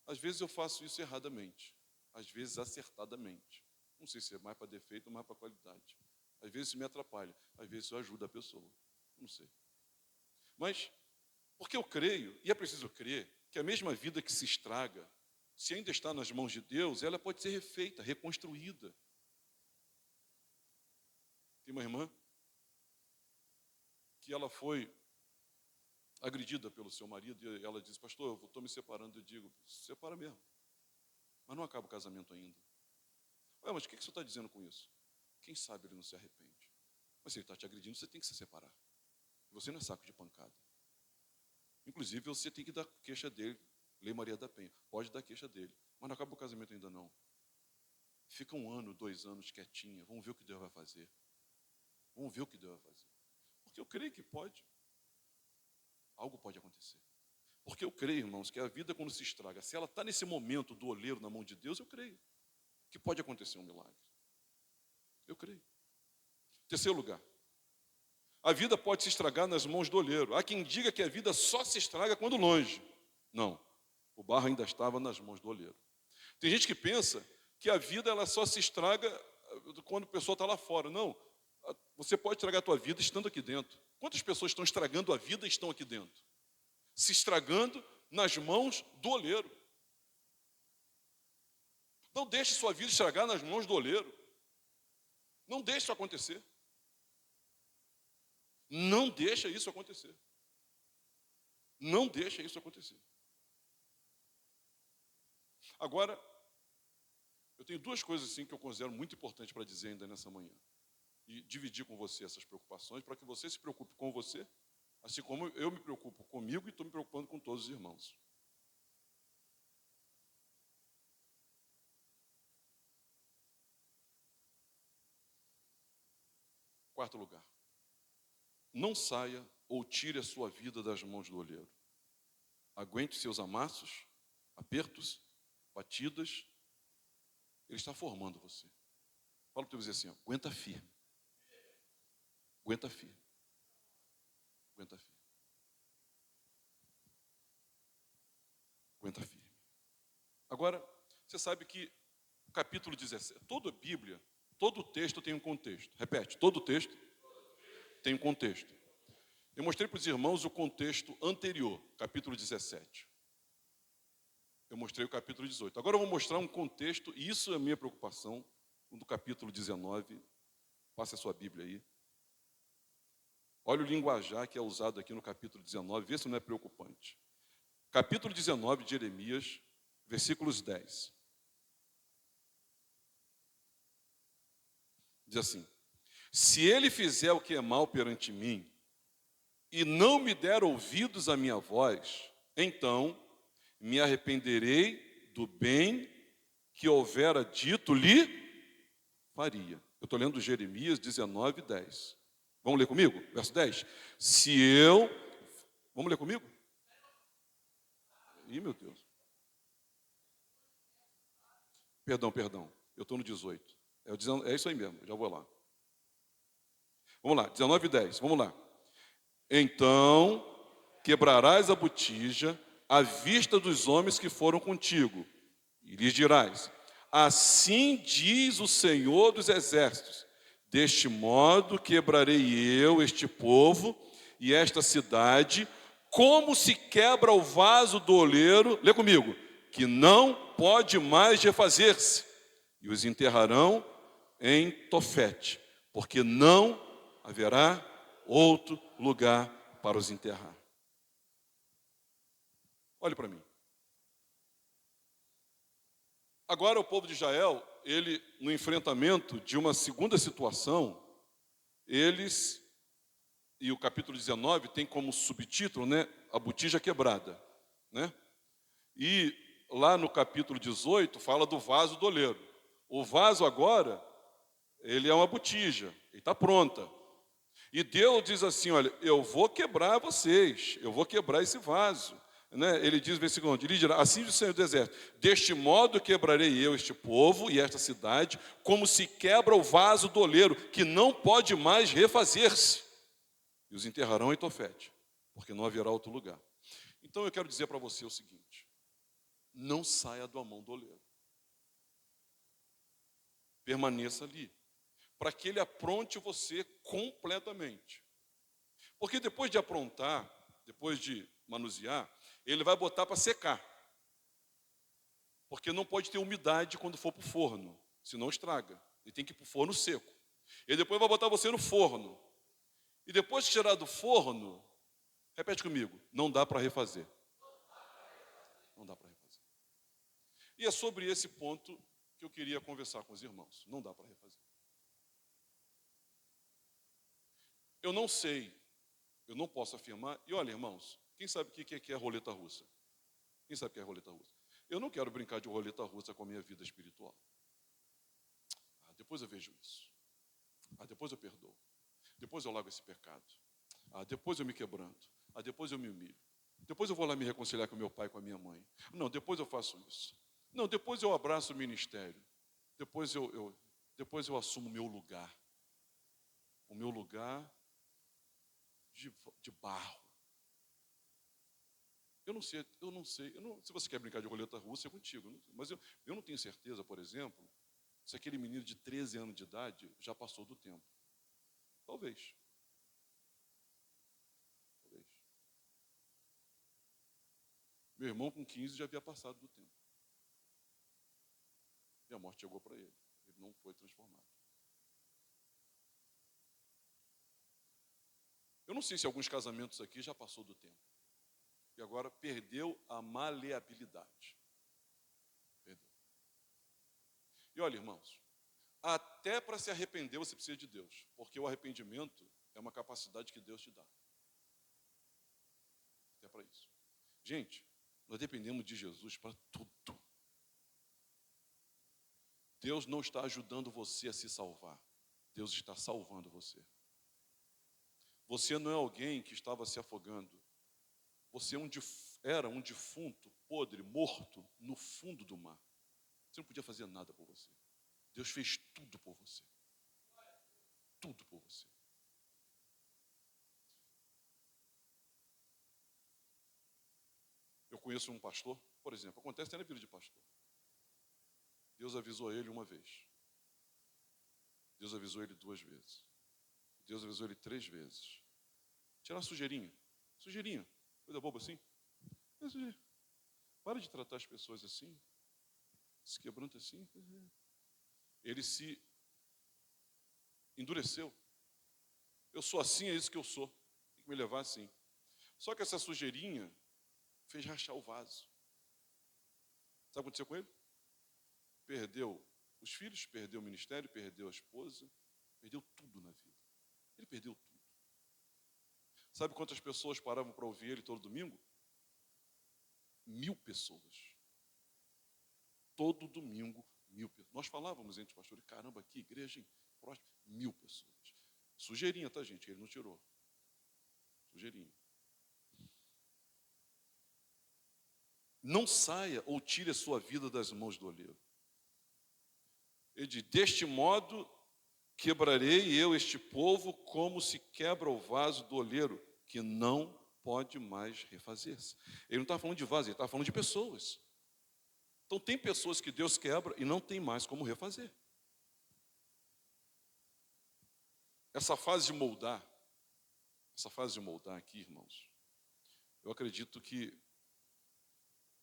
Às vezes eu faço isso erradamente. Às vezes acertadamente. Não sei se é mais para defeito ou mais para qualidade. Às vezes isso me atrapalha. Às vezes isso ajuda a pessoa. Não sei. Mas, porque eu creio, e é preciso crer, que a mesma vida que se estraga, se ainda está nas mãos de Deus, ela pode ser refeita, reconstruída. Tem uma irmã que ela foi agredida pelo seu marido e ela disse, pastor, eu estou me separando. Eu digo, separa mesmo. Mas não acaba o casamento ainda. Ué, mas o que você está dizendo com isso? Quem sabe ele não se arrepende. Mas se ele está te agredindo, você tem que se separar. Você não é saco de pancada. Inclusive, você tem que dar queixa dele. Lei Maria da Penha. Pode dar queixa dele. Mas não acaba o casamento ainda não. Fica 1 ano, 2 anos quietinha. Vamos ver o que Deus vai fazer. Vamos ver o que Deus vai fazer. Porque eu creio que pode. Algo pode acontecer. Porque eu creio, irmãos, que a vida quando se estraga, se ela está nesse momento do oleiro na mão de Deus, eu creio que pode acontecer um milagre. Eu creio. Terceiro lugar. A vida pode se estragar nas mãos do oleiro. Há quem diga que a vida só se estraga quando longe. Não. O barro ainda estava nas mãos do oleiro. Tem gente que pensa que a vida ela só se estraga quando a pessoa está lá fora. Não. Você pode estragar a tua vida estando aqui dentro. Quantas pessoas estão estragando a vida e estão aqui dentro? Se estragando nas mãos do oleiro. Não deixe sua vida estragar nas mãos do oleiro. Não deixe isso acontecer. Não deixa isso acontecer. Não deixa isso acontecer. Agora, eu tenho 2 coisas assim que eu considero muito importantes para dizer ainda nessa manhã. E dividir com você essas preocupações, para que você se preocupe com você, assim como eu me preocupo comigo e estou me preocupando com todos os irmãos. Quarto lugar. Não saia ou tire a sua vida das mãos do olheiro. Aguente seus amassos, apertos, batidas. Ele está formando você. Fala para o teu vizinho assim, ó, aguenta firme. Aguenta firme. Aguenta firme. Aguenta firme. Agora, você sabe que o capítulo 17, toda a Bíblia, todo o texto tem um contexto. Repete, todo o texto tem um contexto. Eu mostrei para os irmãos o contexto anterior, capítulo 17. Eu mostrei o capítulo 18. Agora eu vou mostrar um contexto, e isso é a minha preocupação, do capítulo 19. Passe a sua Bíblia aí. Olha o linguajar que é usado aqui no capítulo 19, vê se não é preocupante. Capítulo 19 de Jeremias, versículos 10. Diz assim, se ele fizer o que é mal perante mim, e não me der ouvidos à minha voz, então me arrependerei do bem que houvera dito lhe faria. Eu estou lendo Jeremias 19, 10. Vamos ler comigo? Verso 10. Se eu... Vamos ler comigo? Ih, meu Deus. Perdão. Eu estou no 18. É isso aí mesmo, já vou lá. Vamos lá, 19, 10. Vamos lá. Então quebrarás a botija à vista dos homens que foram contigo, e lhes dirás, assim diz o Senhor dos Exércitos, deste modo quebrarei eu este povo e esta cidade, como se quebra o vaso do oleiro, lê comigo, que não pode mais refazer-se, e os enterrarão em Tofete, porque não haverá outro lugar para os enterrar. Olhe para mim. Agora o povo de Israel, ele, no enfrentamento de uma segunda situação, eles, e o capítulo 19 tem como subtítulo, né, a botija quebrada, né? E lá no capítulo 18 fala do vaso do oleiro. O vaso agora, ele é uma botija, ele está pronta. E Deus diz assim, olha, eu vou quebrar vocês, eu vou quebrar esse vaso. Né? Ele diz, versículo 11, ele dirá, assim diz o Senhor do Exército, deste modo quebrarei eu este povo e esta cidade, como se quebra o vaso do oleiro, que não pode mais refazer-se. E os enterrarão em Tofete, porque não haverá outro lugar. Então eu quero dizer para você o seguinte, não saia da mão do oleiro. Permaneça ali, para que ele apronte você completamente. Porque depois de aprontar, depois de manusear, ele vai botar para secar. Porque não pode ter umidade quando for para o forno, senão estraga. Ele tem que ir para o forno seco. Ele depois vai botar você no forno. E depois que tirar do forno, repete comigo, não dá para refazer. Não dá para refazer. E é sobre esse ponto que eu queria conversar com os irmãos. Não dá para refazer. Eu não sei, eu não posso afirmar. E olha, irmãos, quem sabe o que é roleta russa? Quem sabe o que é roleta russa? Eu não quero brincar de roleta russa com a minha vida espiritual. Depois eu vejo isso. Depois eu perdoo. Depois eu largo esse pecado. Depois eu me quebranto. Depois eu me humilho. Depois eu vou lá me reconciliar com meu pai e com a minha mãe. Não, depois eu faço isso. Não, depois eu abraço o ministério. Depois eu assumo o meu lugar. O meu lugar de barro. Eu não sei. Se você quer brincar de roleta russa, é contigo. Mas eu não tenho certeza, por exemplo, se aquele menino de 13 anos de idade já passou do tempo. Talvez. Meu irmão, com 15, já havia passado do tempo. E a morte chegou para ele. Ele não foi transformado. Eu não sei se alguns casamentos aqui já passou do tempo. E agora perdeu a maleabilidade. Perdeu. E olha, irmãos, até para se arrepender você precisa de Deus. Porque o arrependimento é uma capacidade que Deus te dá. Até para isso. Gente, nós dependemos de Jesus para tudo. Deus não está ajudando você a se salvar. Deus está salvando você. Você não é alguém que estava se afogando. Você era um defunto, podre, morto, no fundo do mar. Você não podia fazer nada por você. Deus fez tudo por você. Tudo por você. Eu conheço um pastor, por exemplo, acontece até na vida de pastor. Deus avisou ele uma vez. Deus avisou ele 2 vezes. Deus avisou ele 3 vezes. Tirar sujeirinha. Sujeirinha. Coisa boba assim. Para de tratar as pessoas assim. Se quebranta assim. Ele se endureceu. Eu sou assim, é isso que eu sou. Tem que me levar assim. Só que essa sujeirinha fez rachar o vaso. Sabe o que aconteceu com ele? Perdeu os filhos, perdeu o ministério, perdeu a esposa, perdeu tudo na vida. Ele perdeu tudo. Sabe quantas pessoas paravam para ouvir ele todo domingo? 1000 pessoas. Todo domingo, 1000 pessoas. Nós falávamos entre os pastores, caramba, que igreja, hein? Próximo, 1000 pessoas. Sujeirinha, tá, gente? Ele não tirou. Sujeirinha. Não saia ou tire a sua vida das mãos do oleiro. Ele diz, deste modo quebrarei eu este povo como se quebra o vaso do oleiro, que não pode mais refazer-se. Ele não está falando de vaso, ele está falando de pessoas. Então tem pessoas que Deus quebra e não tem mais como refazer. Essa fase de moldar aqui, irmãos, eu acredito que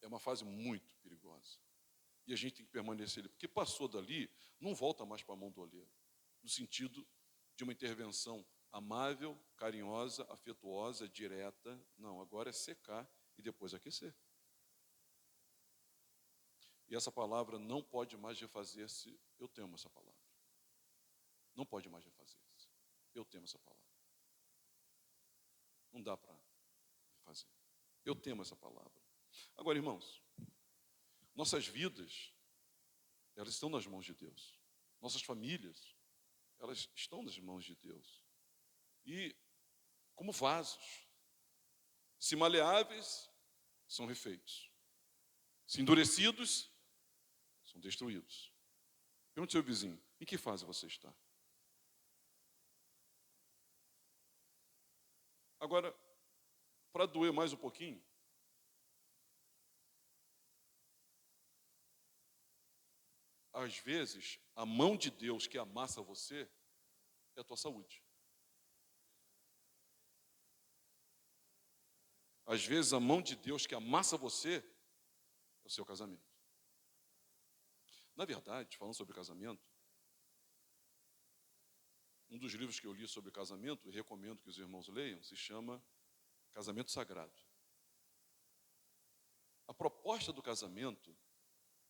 é uma fase muito perigosa. E a gente tem que permanecer ali, porque passou dali, não volta mais para a mão do oleiro. No sentido de uma intervenção amável, carinhosa, afetuosa, direta. Não, agora é secar e depois aquecer. E essa palavra não pode mais refazer-se. Eu temo essa palavra. Não pode mais refazer-se. Eu temo essa palavra. Não dá para refazer. Eu temo essa palavra. Agora, irmãos, nossas vidas, elas estão nas mãos de Deus. Nossas famílias, elas estão nas mãos de Deus. E como vasos, se maleáveis, são refeitos. Se endurecidos, são destruídos. Pergunte ao seu vizinho, em que fase você está? Agora, para doer mais um pouquinho, às vezes, a mão de Deus que amassa você é a tua saúde. Às vezes, a mão de Deus que amassa você é o seu casamento. Na verdade, falando sobre casamento, um dos livros que eu li sobre casamento, e recomendo que os irmãos leiam, se chama Casamento Sagrado. A proposta do casamento,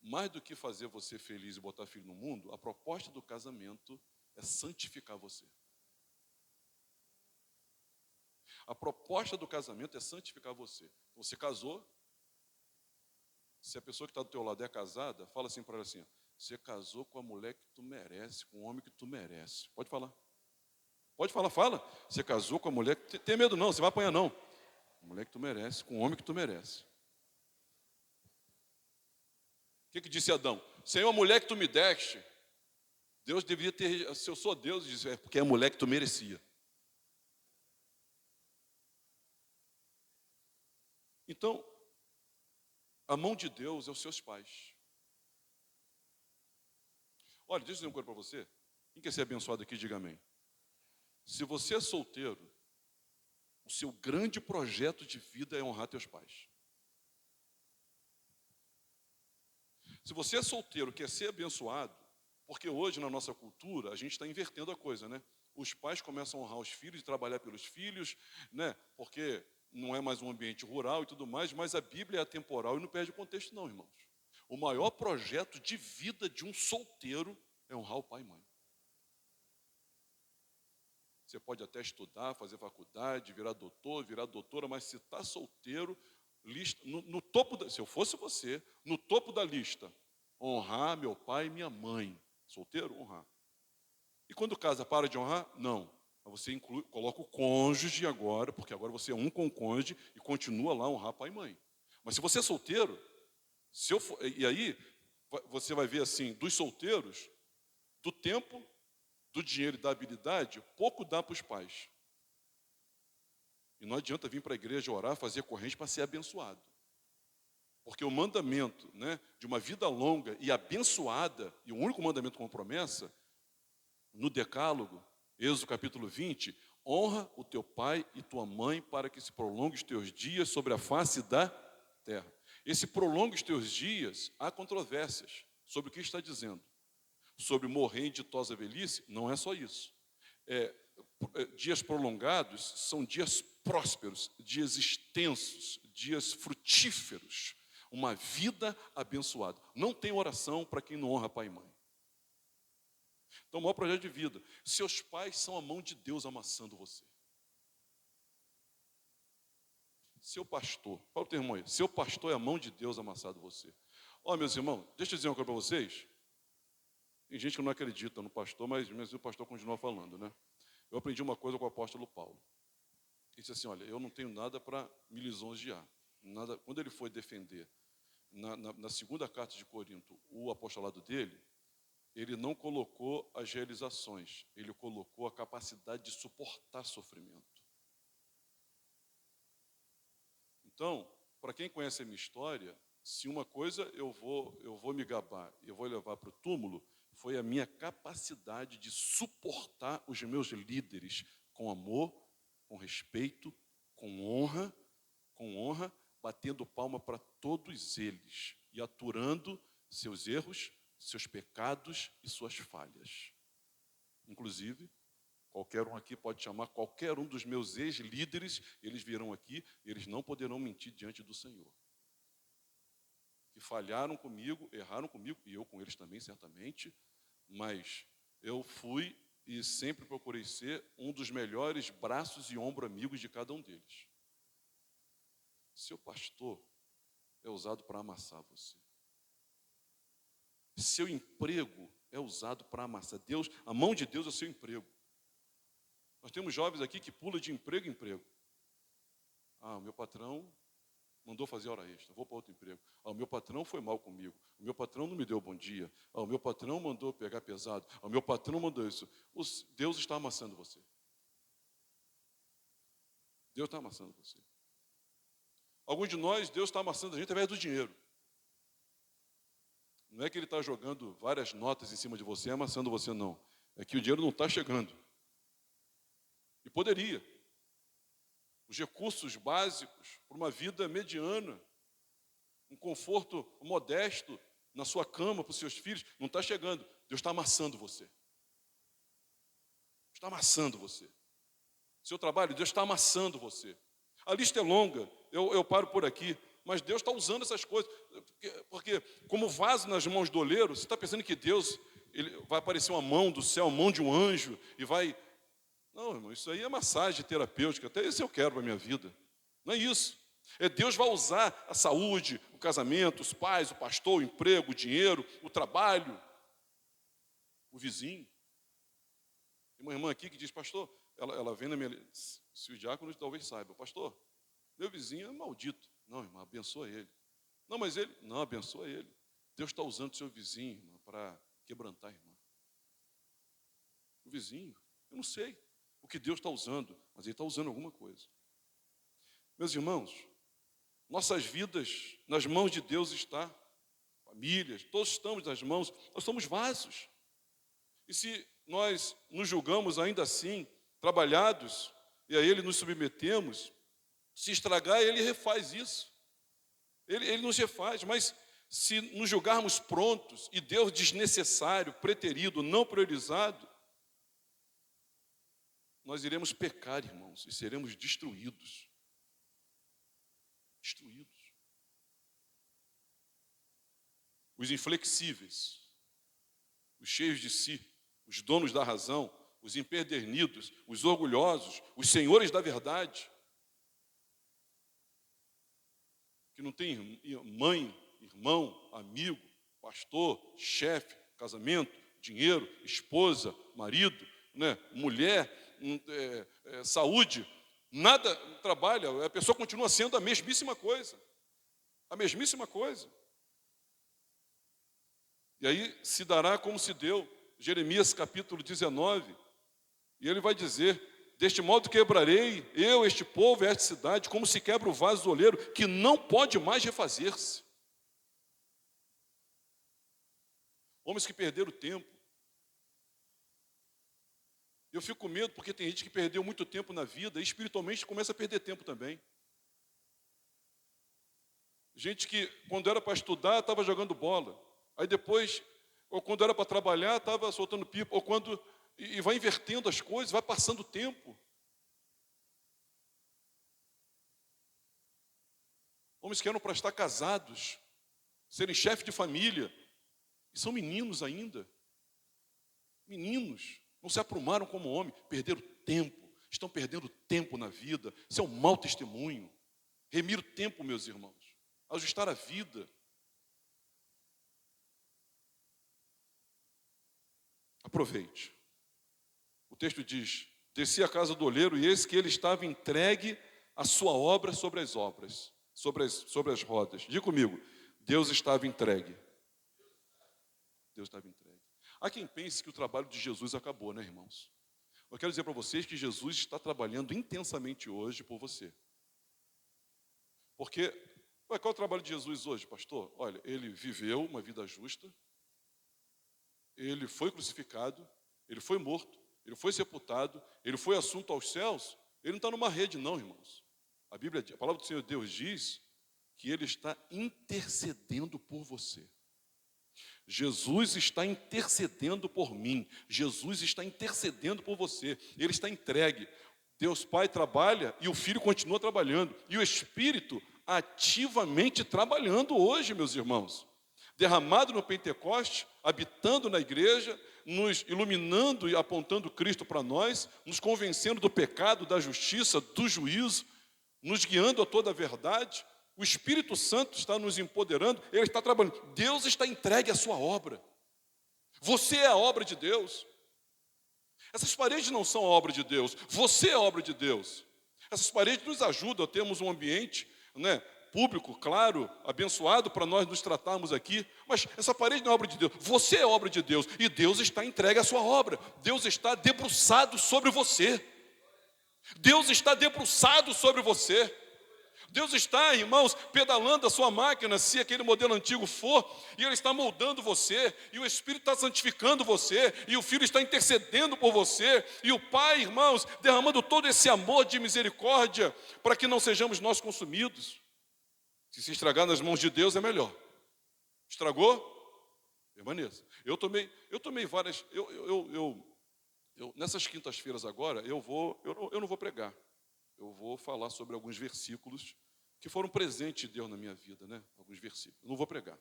mais do que fazer você feliz e botar filho no mundo, a proposta do casamento é santificar você. A proposta do casamento é santificar você. Você casou, se a pessoa que está do teu lado é casada, fala assim para ela assim, você casou com a mulher que tu merece, com o homem que tu merece. Pode falar. Pode falar, fala. Você casou com a mulher que... Tem medo não, você vai apanhar não. A mulher que tu merece, com o homem que tu merece. O que disse Adão? Senhor, a mulher que tu me deste, Deus deveria ter... Se eu sou Deus, diz, é porque é a mulher que tu merecia. Então, a mão de Deus é os seus pais. Olha, deixa eu dizer uma coisa para você. Quem quer ser abençoado aqui, diga amém. Se você é solteiro, o seu grande projeto de vida é honrar teus pais. Se você é solteiro, quer ser abençoado, porque hoje na nossa cultura a gente está invertendo a coisa, né? Os pais começam a honrar os filhos, trabalhar pelos filhos, né? Porque não é mais um ambiente rural e tudo mais, mas a Bíblia é atemporal e não perde o contexto não, irmãos. O maior projeto de vida de um solteiro é honrar o pai e mãe. Você pode até estudar, fazer faculdade, virar doutor, virar doutora, mas se está solteiro, lista, no topo, se eu fosse você, no topo da lista, honrar meu pai e minha mãe. Solteiro, honrar. E quando casa, para de honrar? Não. Você inclui, coloca o cônjuge agora, porque agora você é um com o cônjuge e continua lá a honrar pai e mãe. Mas se você é solteiro, se eu for, e aí você vai ver assim, dos solteiros, do tempo, do dinheiro e da habilidade, pouco dá para os pais. E não adianta vir para a igreja orar, fazer corrente para ser abençoado. Porque o mandamento, né, de uma vida longa e abençoada, e o único mandamento com promessa, no Decálogo, Êxodo capítulo 20, honra o teu pai e tua mãe para que se prolongue os teus dias sobre a face da terra. Esse prolongue os teus dias, há controvérsias sobre o que está dizendo. Sobre morrer em ditosa velhice, não é só isso. Dias prolongados são dias prósperos, dias extensos, dias frutíferos, uma vida abençoada. Não tem oração para quem não honra pai e mãe. Então, o maior projeto de vida. Seus pais são a mão de Deus amassando você. Seu pastor, fala o teu irmão aí, seu pastor é a mão de Deus amassando você. Ó, meus irmãos, deixa eu dizer uma coisa para vocês. Tem gente que não acredita no pastor, mas o pastor continua falando, né? Eu aprendi uma coisa com o apóstolo Paulo. Ele disse assim, olha, eu não tenho nada para me lisonjear. Nada. Quando ele foi defender, na segunda carta de Corinto, o apostolado dele, ele não colocou as realizações, ele colocou a capacidade de suportar sofrimento. Então, para quem conhece a minha história, se uma coisa eu vou me gabar, eu vou levar para o túmulo, foi a minha capacidade de suportar os meus líderes com amor, com respeito, com honra, batendo palma para todos eles e aturando seus erros, seus pecados e suas falhas. Inclusive, qualquer um aqui pode chamar qualquer um dos meus ex-líderes, eles virão aqui, eles não poderão mentir diante do Senhor. Que falharam comigo, erraram comigo, e eu com eles também, certamente, mas eu fui e sempre procurei ser um dos melhores braços e ombro amigos de cada um deles. Seu pastor é usado para amassar você. Seu emprego é usado para amassar. Deus, a mão de Deus é o seu emprego. Nós temos jovens aqui que pulam de emprego em emprego. Ah, o meu patrão mandou fazer hora extra, vou para outro emprego. Ah, o meu patrão foi mal comigo. O meu patrão não me deu bom dia. Ah, o meu patrão mandou pegar pesado. Ah, o meu patrão mandou isso. Deus está amassando você. Deus está amassando você. Alguns de nós, Deus está amassando a gente através do dinheiro. Não é que Ele está jogando várias notas em cima de você, amassando você, não. É que o dinheiro não está chegando. E poderia. Os recursos básicos para uma vida mediana, um conforto modesto na sua cama para os seus filhos, não está chegando. Deus está amassando você. Está amassando você. Seu trabalho, Deus está amassando você. A lista é longa, eu paro por aqui, mas Deus está usando essas coisas. Porque como vaso nas mãos do oleiro, você está pensando que Deus vai aparecer uma mão do céu, a mão de um anjo, e vai... Não, irmão, isso aí é massagem terapêutica, até isso eu quero para a minha vida. Não é isso. Deus vai usar a saúde, o casamento, os pais, o pastor, o emprego, o dinheiro, o trabalho, o vizinho. Tem uma irmã aqui que diz, pastor, ela vem na minha... Se o diácono talvez saiba, pastor, meu vizinho é maldito. Não, irmã, abençoa ele. Não, mas ele... Não, abençoa ele. Deus está usando o seu vizinho, irmã, para quebrantar a irmã. O vizinho, eu não sei o que Deus está usando, mas Ele está usando alguma coisa. Meus irmãos, nossas vidas nas mãos de Deus está. Famílias, todos estamos nas mãos, nós somos vasos. E se nós nos julgamos ainda assim, trabalhados, e a Ele nos submetemos, se estragar, Ele refaz isso. Ele nos refaz, mas se nos julgarmos prontos, e Deus desnecessário, preterido, não priorizado, nós iremos pecar, irmãos, e seremos destruídos. Destruídos. Os inflexíveis, os cheios de si, os donos da razão, os empedernidos, os orgulhosos, os senhores da verdade, que não tem mãe, irmão, amigo, pastor, chefe, casamento, dinheiro, esposa, marido, né, mulher, saúde, nada trabalha, a pessoa continua sendo a mesmíssima coisa. A mesmíssima coisa. E aí se dará como se deu, Jeremias capítulo 19, e ele vai dizer, deste modo quebrarei eu, este povo e esta cidade, como se quebra o vaso do oleiro, que não pode mais refazer-se. Homens que perderam tempo. Eu fico com medo porque tem gente que perdeu muito tempo na vida e espiritualmente começa a perder tempo também. Gente que quando era para estudar estava jogando bola. Aí depois, ou quando era para trabalhar, estava soltando pipa. Ou quando... E vai invertendo as coisas, vai passando o tempo. Homens que eram para estar casados, serem chefe de família, e são meninos ainda. Meninos. Não se aprumaram como homem, perderam tempo, estão perdendo tempo na vida. Isso é um mau testemunho. Remir o tempo, meus irmãos, ajustar a vida. Aproveite. O texto diz, desci à casa do oleiro e eis que ele estava entregue à sua obra sobre as obras, sobre as rodas. Diga comigo, Deus estava entregue. Deus estava entregue. Há quem pense que o trabalho de Jesus acabou, né, irmãos? Eu quero dizer para vocês que Jesus está trabalhando intensamente hoje por você. Porque, qual é o trabalho de Jesus hoje, pastor? Olha, ele viveu uma vida justa, ele foi crucificado, ele foi morto, ele foi sepultado, ele foi assunto aos céus, ele não está numa rede não, irmãos. A palavra do Senhor Deus diz que ele está intercedendo por você. Jesus está intercedendo por mim. Jesus está intercedendo por você. Ele está entregue. Deus Pai trabalha e o Filho continua trabalhando. E o Espírito ativamente trabalhando hoje, meus irmãos. Derramado no Pentecoste, habitando na igreja, nos iluminando e apontando Cristo para nós, nos convencendo do pecado, da justiça, do juízo, nos guiando a toda a verdade. O Espírito Santo está nos empoderando, Ele está trabalhando. Deus está entregue à sua obra. Você é a obra de Deus. Essas paredes não são obra de Deus, você é obra de Deus. Essas paredes nos ajudam a termos um ambiente, né, público, claro, abençoado para nós nos tratarmos aqui, mas essa parede não é obra de Deus, você é obra de Deus, e Deus está entregue à sua obra, Deus está debruçado sobre você, Deus está debruçado sobre você, Deus está, irmãos, pedalando a sua máquina, se aquele modelo antigo for, e Ele está moldando você, e o Espírito está santificando você, e o Filho está intercedendo por você, e o Pai, irmãos, derramando todo esse amor de misericórdia, para que não sejamos nós consumidos. Se estragar nas mãos de Deus é melhor. Estragou? Permaneça. Eu tomei várias. Nessas quintas-feiras agora, eu não vou pregar. Eu vou falar sobre alguns versículos que foram presentes de Deus na minha vida, né? Alguns versículos. Eu não vou pregar.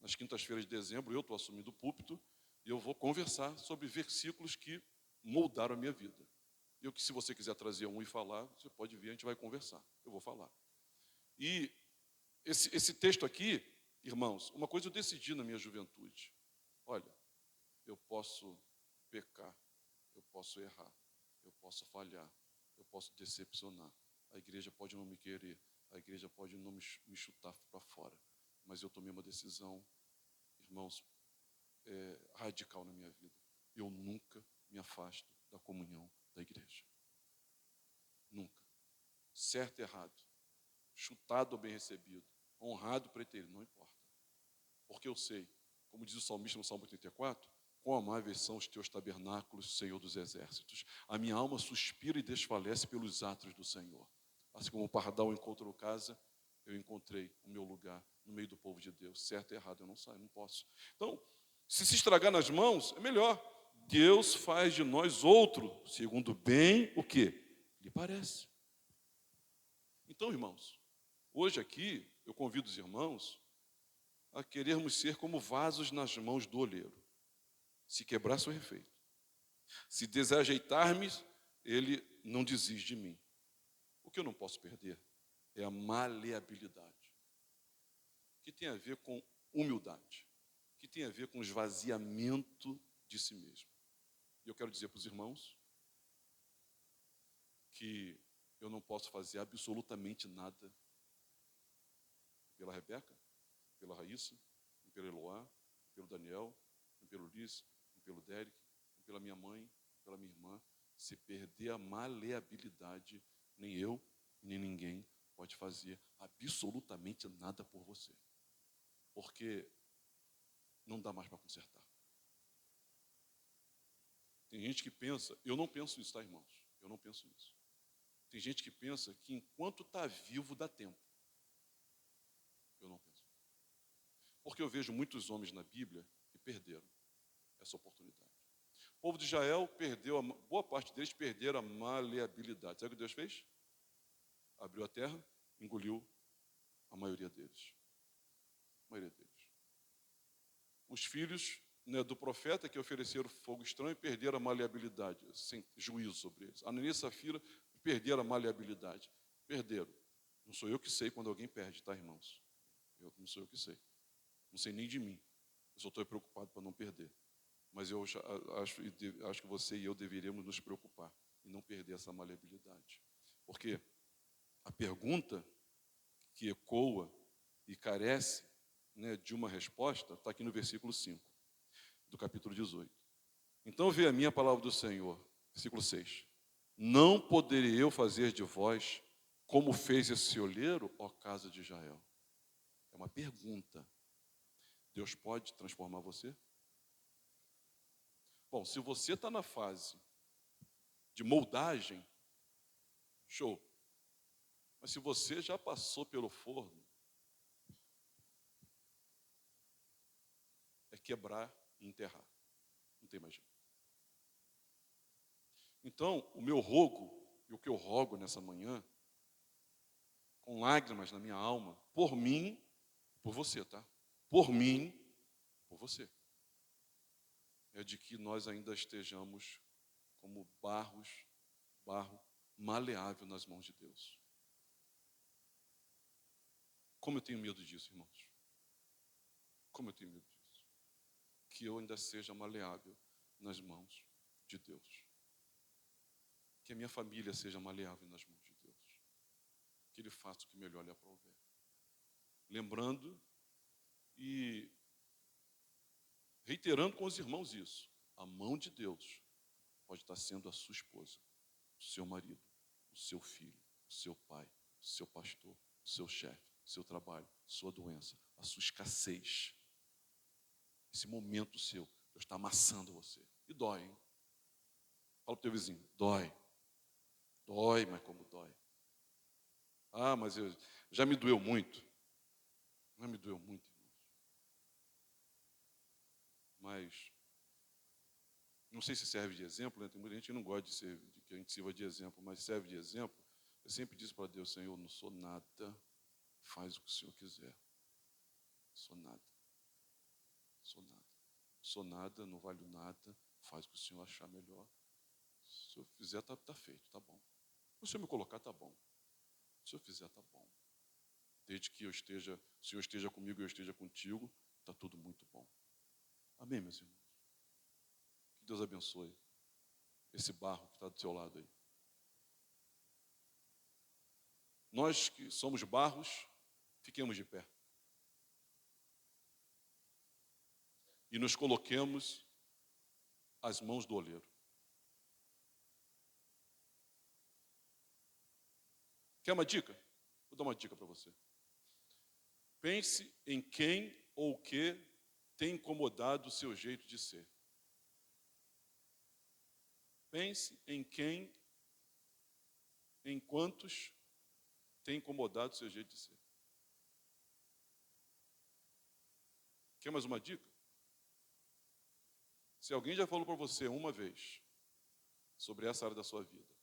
Nas quintas-feiras de dezembro, eu estou assumindo o púlpito e eu vou conversar sobre versículos que moldaram a minha vida. Eu que, se você quiser trazer um e falar, você pode vir, a gente vai conversar. Eu vou falar. E esse texto aqui, irmãos, uma coisa eu decidi na minha juventude. Olha, eu posso pecar, eu posso errar, eu posso falhar, eu posso decepcionar. A igreja pode não me querer, a igreja pode não me chutar para fora. Mas eu tomei uma decisão, irmãos, radical na minha vida. Eu nunca me afasto da comunhão da igreja. Nunca. Certo e errado. Chutado ou bem recebido, honrado, preterido, não importa. Porque eu sei, como diz o salmista no Salmo 84, quão amáveis são os teus tabernáculos, Senhor dos exércitos. A minha alma suspira e desfalece pelos atos do Senhor. Assim como o pardal encontrou casa, eu encontrei o meu lugar no meio do povo de Deus. Certo e errado, eu não saio, não posso. Então, se estragar nas mãos, é melhor. Deus faz de nós outro, segundo bem o que lhe parece. Então, irmãos, hoje aqui, eu convido os irmãos a querermos ser como vasos nas mãos do oleiro. Se quebrar, sou refeito. Se desajeitar-me, ele não desiste de mim. O que eu não posso perder é a maleabilidade, que tem a ver com humildade, que tem a ver com esvaziamento de si mesmo. E eu quero dizer para os irmãos que eu não posso fazer absolutamente nada pela Rebeca, pela Raíssa, pelo Eloá, pelo Daniel, pelo Liz, pelo Derek, pela minha mãe, pela minha irmã. Se perder a maleabilidade, nem eu, nem ninguém pode fazer absolutamente nada por você. Porque não dá mais para consertar. Tem gente que pensa, eu não penso isso, tá, irmãos? Eu não penso isso. Tem gente que pensa que enquanto está vivo dá tempo. Eu não penso. Porque eu vejo muitos homens na Bíblia que perderam essa oportunidade. O povo de Israel perdeu, boa parte deles perderam a maleabilidade. Sabe o que Deus fez? Abriu a terra, engoliu a maioria deles. A maioria deles. Os filhos, né, do profeta que ofereceram fogo estranho perderam a maleabilidade, sem juízo sobre eles. Ananias e Safira perderam a maleabilidade. Perderam. Não sou eu que sei quando alguém perde, tá, irmãos? Eu não sou eu que sei. Não sei nem de mim. Eu só estou preocupado para não perder. Mas eu acho que você e eu deveríamos nos preocupar e não perder essa maleabilidade. Porque a pergunta que ecoa e carece, né, de uma resposta está aqui no versículo 5 do capítulo 18. Então veio a minha palavra do Senhor, versículo 6. Não poderei eu fazer de vós como fez esse olheiro, ó casa de Israel? É uma pergunta. Deus pode transformar você? Bom, se você está na fase de moldagem, show. Mas se você já passou pelo forno, é quebrar e enterrar. Não tem mais jeito. Então, o meu rogo, e o que eu rogo nessa manhã, com lágrimas na minha alma, por mim, por você, tá? Por mim, por você. É de que nós ainda estejamos como barro maleável nas mãos de Deus. Como eu tenho medo disso, irmãos? Como eu tenho medo disso? Que eu ainda seja maleável nas mãos de Deus. que a minha família seja maleável nas mãos de Deus. Que Ele faça o que melhor lhe aprouver. Lembrando e reiterando com os irmãos isso. A mão de Deus pode estar sendo a sua esposa, o seu marido, o seu filho, o seu pai, o seu pastor, o seu chefe, o seu trabalho, a sua doença, a sua escassez. Esse momento seu, Deus está amassando você. E dói, hein? Fala para o teu vizinho, dói. Dói, mas como dói. Ah, mas já me doeu muito. Não me doeu muito, irmãos. Mas, não sei se serve de exemplo, né? Tem muita gente que não gosta de que a gente sirva de exemplo, mas serve de exemplo. Eu sempre disse para Deus, Senhor, não sou nada, faz o que o Senhor quiser. Sou nada. Sou nada. Sou nada, não valho nada, faz o que o Senhor achar melhor. Se eu fizer, tá feito, tá bom. Se o Senhor me colocar, tá bom. Se eu fizer, tá bom. Desde que o Senhor esteja comigo e eu esteja contigo, está tudo muito bom. Amém, meus irmãos? Que Deus abençoe esse barro que está do seu lado aí. Nós que somos barros, fiquemos de pé. E nos coloquemos às mãos do oleiro. Quer uma dica? Vou dar uma dica para você. Pense em quem ou o que tem incomodado o seu jeito de ser. Pense em quem, em quantos tem incomodado o seu jeito de ser. Quer mais uma dica? Se alguém já falou para você uma vez sobre essa área da sua vida,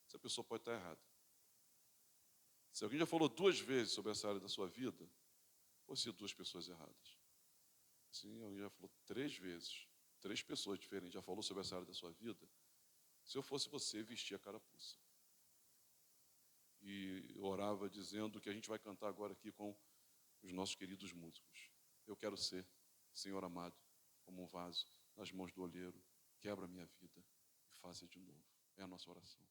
essa pessoa pode estar errada. Se alguém já falou 2 vezes sobre essa área da sua vida, pode ser 2 pessoas erradas. Se alguém já falou 3 vezes, 3 pessoas diferentes já falou sobre essa área da sua vida, se eu fosse você, vestia a carapuça. E orava dizendo que a gente vai cantar agora aqui com os nossos queridos músicos. Eu quero ser, Senhor amado, como um vaso nas mãos do olheiro, quebra a minha vida e faça de novo. É a nossa oração.